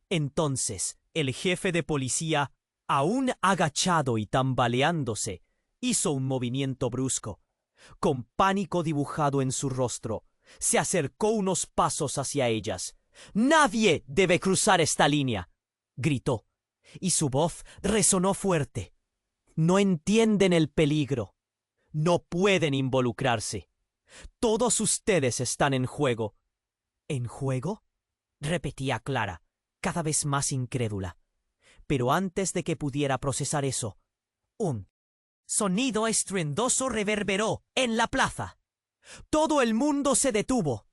Entonces el jefe de policía, aún agachado y tambaleándose, hizo un movimiento brusco. Con pánico dibujado en su rostro, se acercó unos pasos hacia ellas. «Nadie debe cruzar esta línea», gritó, y su voz resonó fuerte. «No entienden el peligro. No pueden involucrarse. Todos ustedes están en juego». «¿En juego?», repetía Clara, cada vez más incrédula. Pero antes de que pudiera procesar eso, un sonido estruendoso reverberó en la plaza. Todo el mundo se detuvo.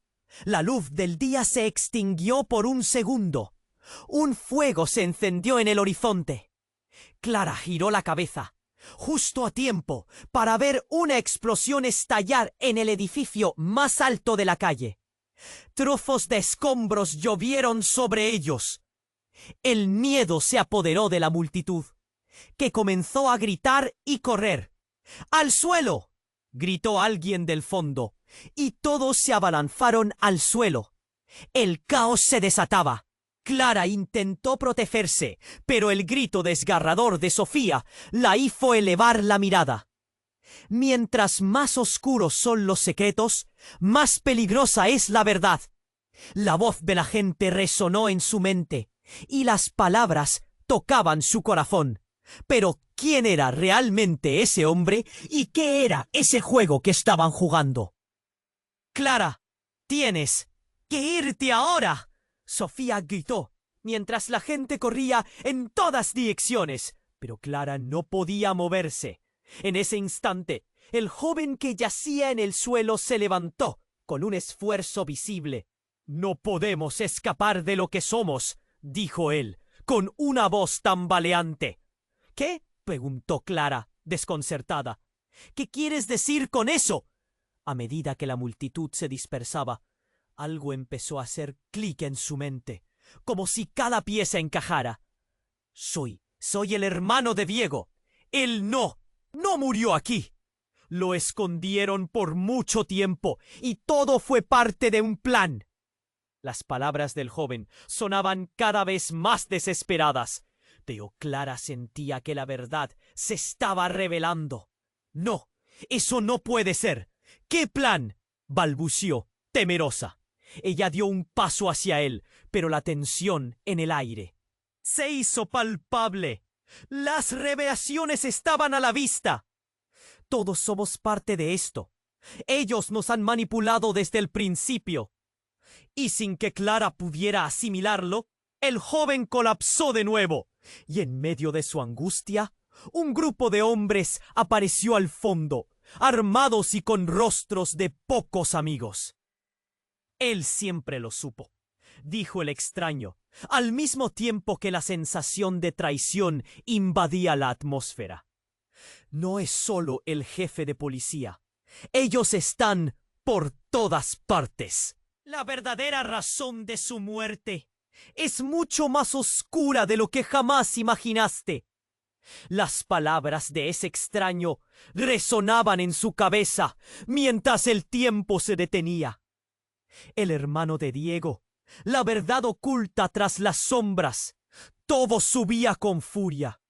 La luz del día se extinguió por un segundo. Un fuego se encendió en el horizonte. Clara giró la cabeza, justo a tiempo para ver una explosión estallar en el edificio más alto de la calle. Trozos de escombros llovieron sobre ellos. El miedo se apoderó de la multitud, que comenzó a gritar y correr. «¡Al suelo!», gritó alguien del fondo, y todos se abalanzaron al suelo. El caos se desataba. Clara intentó protegerse, pero el grito desgarrador de Sofía la hizo elevar la mirada. Mientras más oscuros son los secretos, más peligrosa es la verdad. La voz de la gente resonó en su mente, y las palabras tocaban su corazón. Pero ¿quién era realmente ese hombre y qué era ese juego que estaban jugando? «Clara, tienes que irte ahora», Sofía gritó, mientras la gente corría en todas direcciones. Pero Clara no podía moverse. En ese instante, el joven que yacía en el suelo se levantó con un esfuerzo visible. «No podemos escapar de lo que somos», dijo él, con una voz tambaleante. «¿Qué?», preguntó Clara, desconcertada. «¿Qué quieres decir con eso?». A medida que la multitud se dispersaba, algo empezó a hacer clic en su mente, como si cada pieza encajara. Soy el hermano de Diego. Él no murió aquí. Lo escondieron por mucho tiempo y todo fue parte de un plan». Las palabras del joven sonaban cada vez más desesperadas, pero Clara sentía que la verdad se estaba revelando. «No, eso no puede ser. ¿Qué plan?», balbució, temerosa. Ella dio un paso hacia él, pero la tensión en el aire se hizo palpable. Las revelaciones estaban a la vista. «Todos somos parte de esto. Ellos nos han manipulado desde el principio». Y sin que Clara pudiera asimilarlo, el joven colapsó de nuevo, y en medio de su angustia, un grupo de hombres apareció al fondo, armados y con rostros de pocos amigos. «Él siempre lo supo», dijo el extraño, al mismo tiempo que la sensación de traición invadía la atmósfera. «No es solo el jefe de policía. Ellos están por todas partes. La verdadera razón de su muerte es mucho más oscura de lo que jamás imaginaste». Las palabras de ese extraño resonaban en su cabeza mientras el tiempo se detenía. El hermano de Diego, la verdad oculta tras las sombras, todo subía con furia.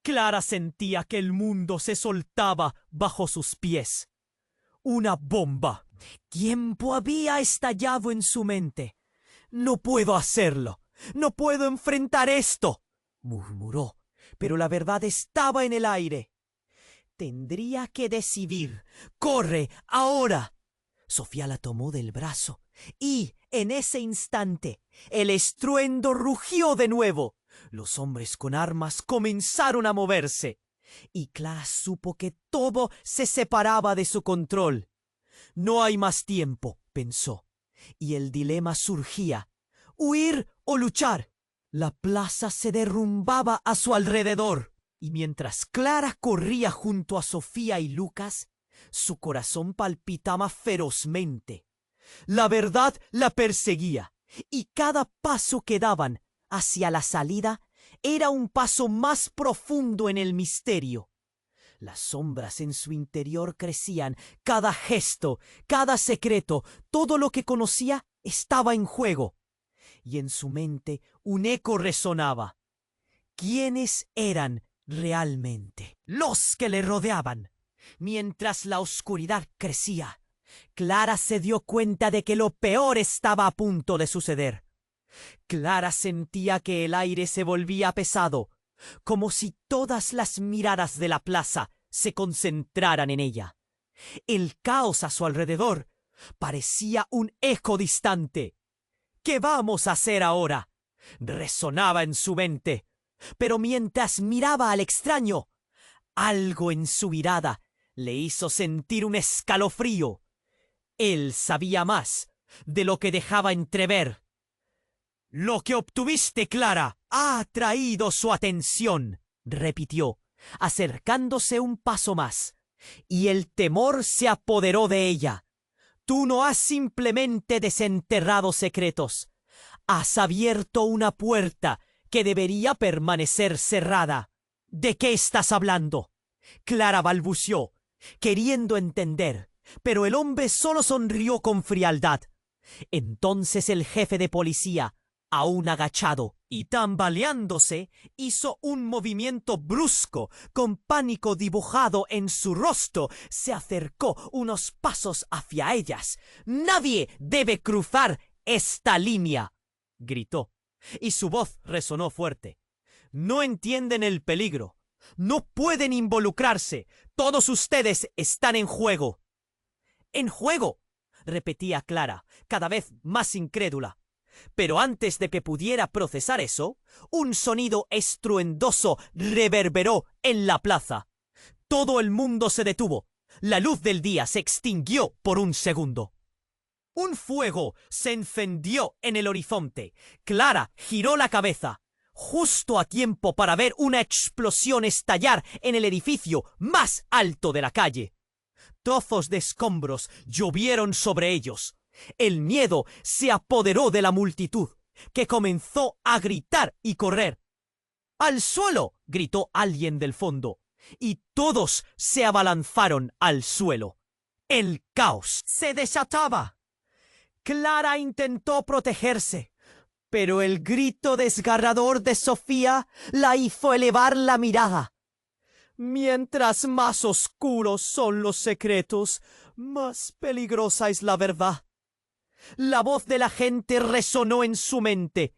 Clara sentía que el mundo se soltaba bajo sus pies. Una bomba. Tiempo había estallado en su mente. «No puedo hacerlo. No puedo enfrentar esto», murmuró, pero la verdad estaba en el aire. «Tendría que decidir. ¡Corre, ahora!». Sofía la tomó del brazo y, en ese instante, el estruendo rugió de nuevo. Los hombres con armas comenzaron a moverse, y Clara supo que todo se separaba de su control. No hay más tiempo, pensó, y el dilema surgía: ¿huir o luchar? La plaza se derrumbaba a su alrededor, y mientras Clara corría junto a Sofía y Lucas, su corazón palpitaba ferozmente. La verdad la perseguía, y cada paso que daban hacia la salida era un paso más profundo en el misterio. Las sombras en su interior crecían, cada gesto, cada secreto, todo lo que conocía estaba en juego. Y en su mente un eco resonaba. ¿Quiénes eran realmente los que le rodeaban? Mientras la oscuridad crecía, Clara se dio cuenta de que lo peor estaba a punto de suceder. Clara sentía que el aire se volvía pesado, como si todas las miradas de la plaza se concentraran en ella. El caos a su alrededor parecía un eco distante. ¿Qué vamos a hacer ahora?, resonaba en su mente. Pero mientras miraba al extraño, algo en su mirada le hizo sentir un escalofrío. Él sabía más de lo que dejaba entrever. «Lo que obtuviste, Clara, ha atraído su atención», repitió, acercándose un paso más, y el temor se apoderó de ella. «Tú no has simplemente desenterrado secretos, has abierto una puerta que debería permanecer cerrada». «¿De qué estás hablando?», Clara balbuceó, queriendo entender, pero el hombre solo sonrió con frialdad. Entonces el jefe de policía, aún agachado y tambaleándose, hizo un movimiento brusco, con pánico dibujado en su rostro. Se acercó unos pasos hacia ellas. «Nadie debe cruzar esta línea», gritó, y su voz resonó fuerte. «No entienden el peligro. No pueden involucrarse. Todos ustedes están en juego». «¿En juego?», repetía Clara, cada vez más incrédula. Pero antes de que pudiera procesar eso, un sonido estruendoso reverberó en la plaza. Todo el mundo se detuvo. La luz del día se extinguió por un segundo. Un fuego se encendió en el horizonte. Clara giró la cabeza, justo a tiempo para ver una explosión estallar en el edificio más alto de la calle. Trozos de escombros llovieron sobre ellos. El miedo se apoderó de la multitud, que comenzó a gritar y correr. «¡Al suelo!», gritó alguien del fondo, y todos se abalanzaron al suelo. El caos se desataba. Clara intentó protegerse, pero el grito desgarrador de Sofía la hizo elevar la mirada. «Mientras más oscuros son los secretos, más peligrosa es la verdad». La voz de la gente resonó en su mente,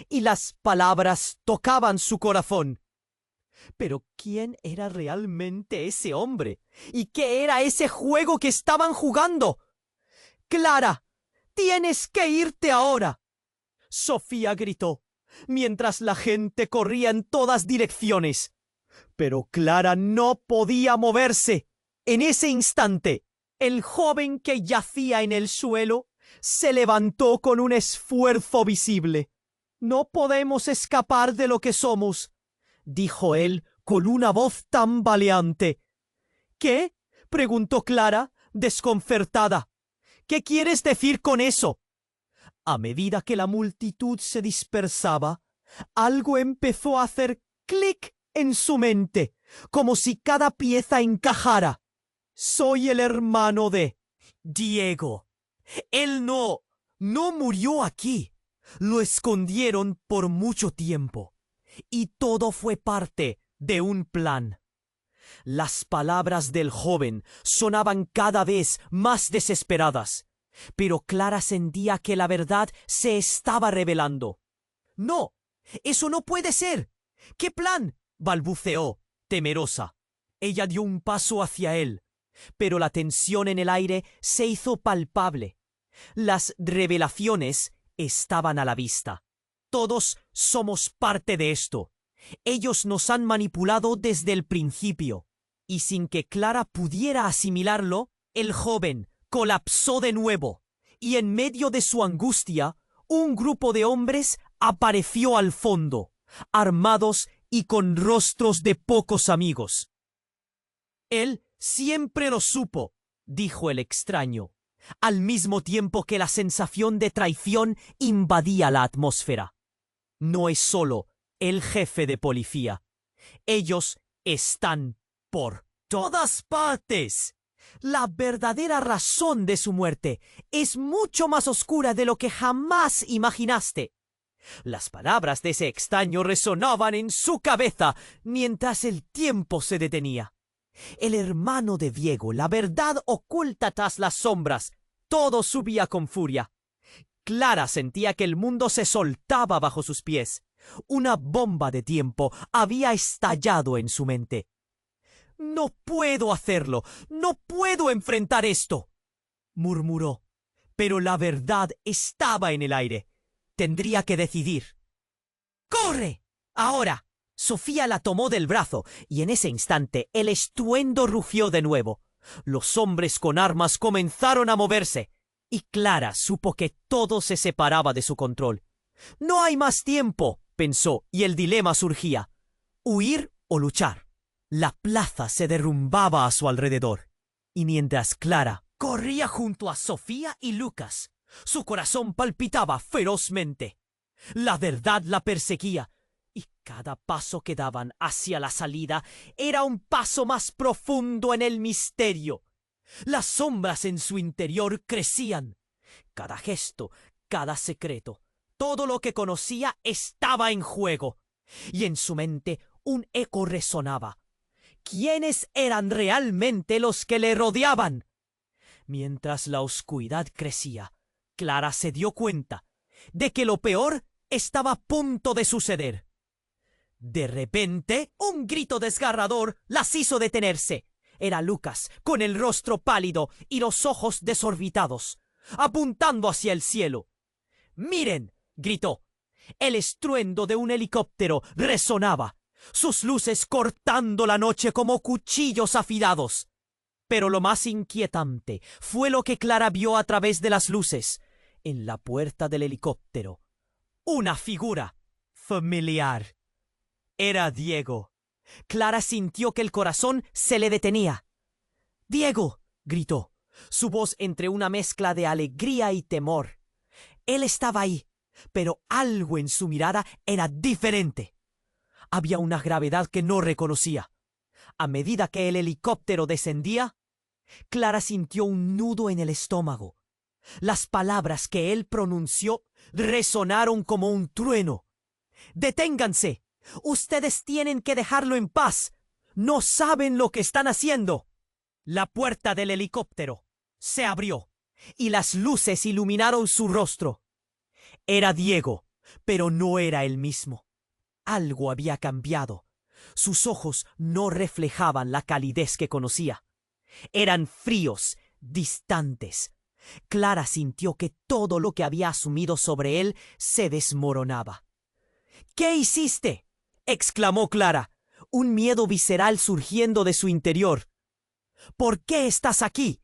y las palabras tocaban su corazón. Pero ¿quién era realmente ese hombre? ¿Y qué era ese juego que estaban jugando? «Clara, tienes que irte ahora», Sofía gritó, mientras la gente corría en todas direcciones. Pero Clara no podía moverse. En ese instante, el joven que yacía en el suelo se levantó con un esfuerzo visible. «No podemos escapar de lo que somos», dijo él con una voz tambaleante. «¿Qué?», preguntó Clara, desconcertada. «¿Qué quieres decir con eso?». A medida que la multitud se dispersaba, algo empezó a hacer clic en su mente, como si cada pieza encajara. «Soy el hermano de Diego. Él no murió aquí. Lo escondieron por mucho tiempo. Y todo fue parte de un plan». Las palabras del joven sonaban cada vez más desesperadas, pero Clara sentía que la verdad se estaba revelando. «No, eso no puede ser. ¿Qué plan?», balbuceó, temerosa. Ella dio un paso hacia él, pero la tensión en el aire se hizo palpable. Las revelaciones estaban a la vista. Todos somos parte de esto. Ellos nos han manipulado desde el principio. Y sin que Clara pudiera asimilarlo, el joven colapsó de nuevo. Y en medio de su angustia, un grupo de hombres apareció al fondo, armados y con rostros de pocos amigos. Él siempre lo supo, dijo el extraño, al mismo tiempo que la sensación de traición invadía la atmósfera. No es solo el jefe de policía. Ellos están por todas partes. La verdadera razón de su muerte es mucho más oscura de lo que jamás imaginaste. Las palabras de ese extraño resonaban en su cabeza mientras el tiempo se detenía. El hermano de Diego, la verdad oculta tras las sombras. Todo subía con furia. Clara sentía que el mundo se soltaba bajo sus pies. Una bomba de tiempo había estallado en su mente. «No puedo hacerlo. No puedo enfrentar esto», murmuró. Pero la verdad estaba en el aire. Tendría que decidir. «¡Corre! Ahora!». Sofía la tomó del brazo, y en ese instante el estruendo rugió de nuevo. Los hombres con armas comenzaron a moverse, y Clara supo que todo se separaba de su control. «No hay más tiempo», pensó, y el dilema surgía. ¿Huir o luchar? La plaza se derrumbaba a su alrededor, y mientras Clara corría junto a Sofía y Lucas, su corazón palpitaba ferozmente. La verdad la perseguía, y cada paso que daban hacia la salida era un paso más profundo en el misterio. Las sombras en su interior crecían. Cada gesto, cada secreto, todo lo que conocía estaba en juego. Y en su mente un eco resonaba. ¿Quiénes eran realmente los que le rodeaban? Mientras la oscuridad crecía, Clara se dio cuenta de que lo peor estaba a punto de suceder. De repente, un grito desgarrador las hizo detenerse. Era Lucas, con el rostro pálido y los ojos desorbitados, apuntando hacia el cielo. «¡Miren!», gritó. El estruendo de un helicóptero resonaba, sus luces cortando la noche como cuchillos afilados. Pero lo más inquietante fue lo que Clara vio a través de las luces. En la puerta del helicóptero, una figura familiar. Era Diego. Clara sintió que el corazón se le detenía. «¡Diego!», gritó, su voz entre una mezcla de alegría y temor. Él estaba ahí, pero algo en su mirada era diferente. Había una gravedad que no reconocía. A medida que el helicóptero descendía, Clara sintió un nudo en el estómago. Las palabras que él pronunció resonaron como un trueno. «¡Deténganse! Ustedes tienen que dejarlo en paz. No saben lo que están haciendo». La puerta del helicóptero se abrió y las luces iluminaron su rostro. Era Diego, pero no era el mismo. Algo había cambiado. Sus ojos no reflejaban la calidez que conocía. Eran fríos, distantes. Clara sintió que todo lo que había asumido sobre él se desmoronaba. «¿Qué hiciste?», exclamó Clara, un miedo visceral surgiendo de su interior. «¿Por qué estás aquí?».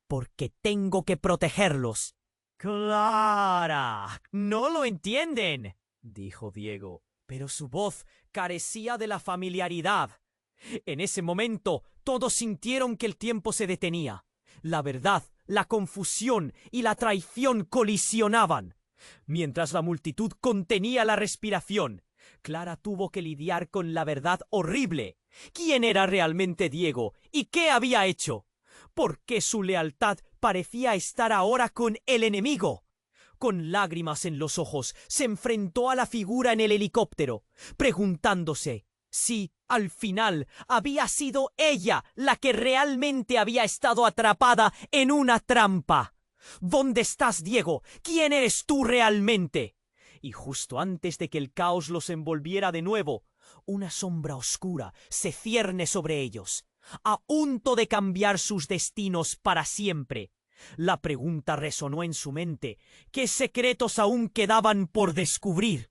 «Porque tengo que protegerlos». «Clara, no lo entienden», dijo Diego, pero su voz carecía de la familiaridad. En ese momento todos sintieron que el tiempo se detenía. La verdad, la confusión y la traición colisionaban. Mientras la multitud contenía la respiración, Clara tuvo que lidiar con la verdad horrible. ¿Quién era realmente Diego? ¿Y qué había hecho? ¿Por qué su lealtad parecía estar ahora con el enemigo? Con lágrimas en los ojos, se enfrentó a la figura en el helicóptero, preguntándose si, al final, había sido ella la que realmente había estado atrapada en una trampa. «¿Dónde estás, Diego? ¿Quién eres tú realmente?». Y justo antes de que el caos los envolviera de nuevo, una sombra oscura se cierne sobre ellos, a punto de cambiar sus destinos para siempre. La pregunta resonó en su mente: ¿qué secretos aún quedaban por descubrir?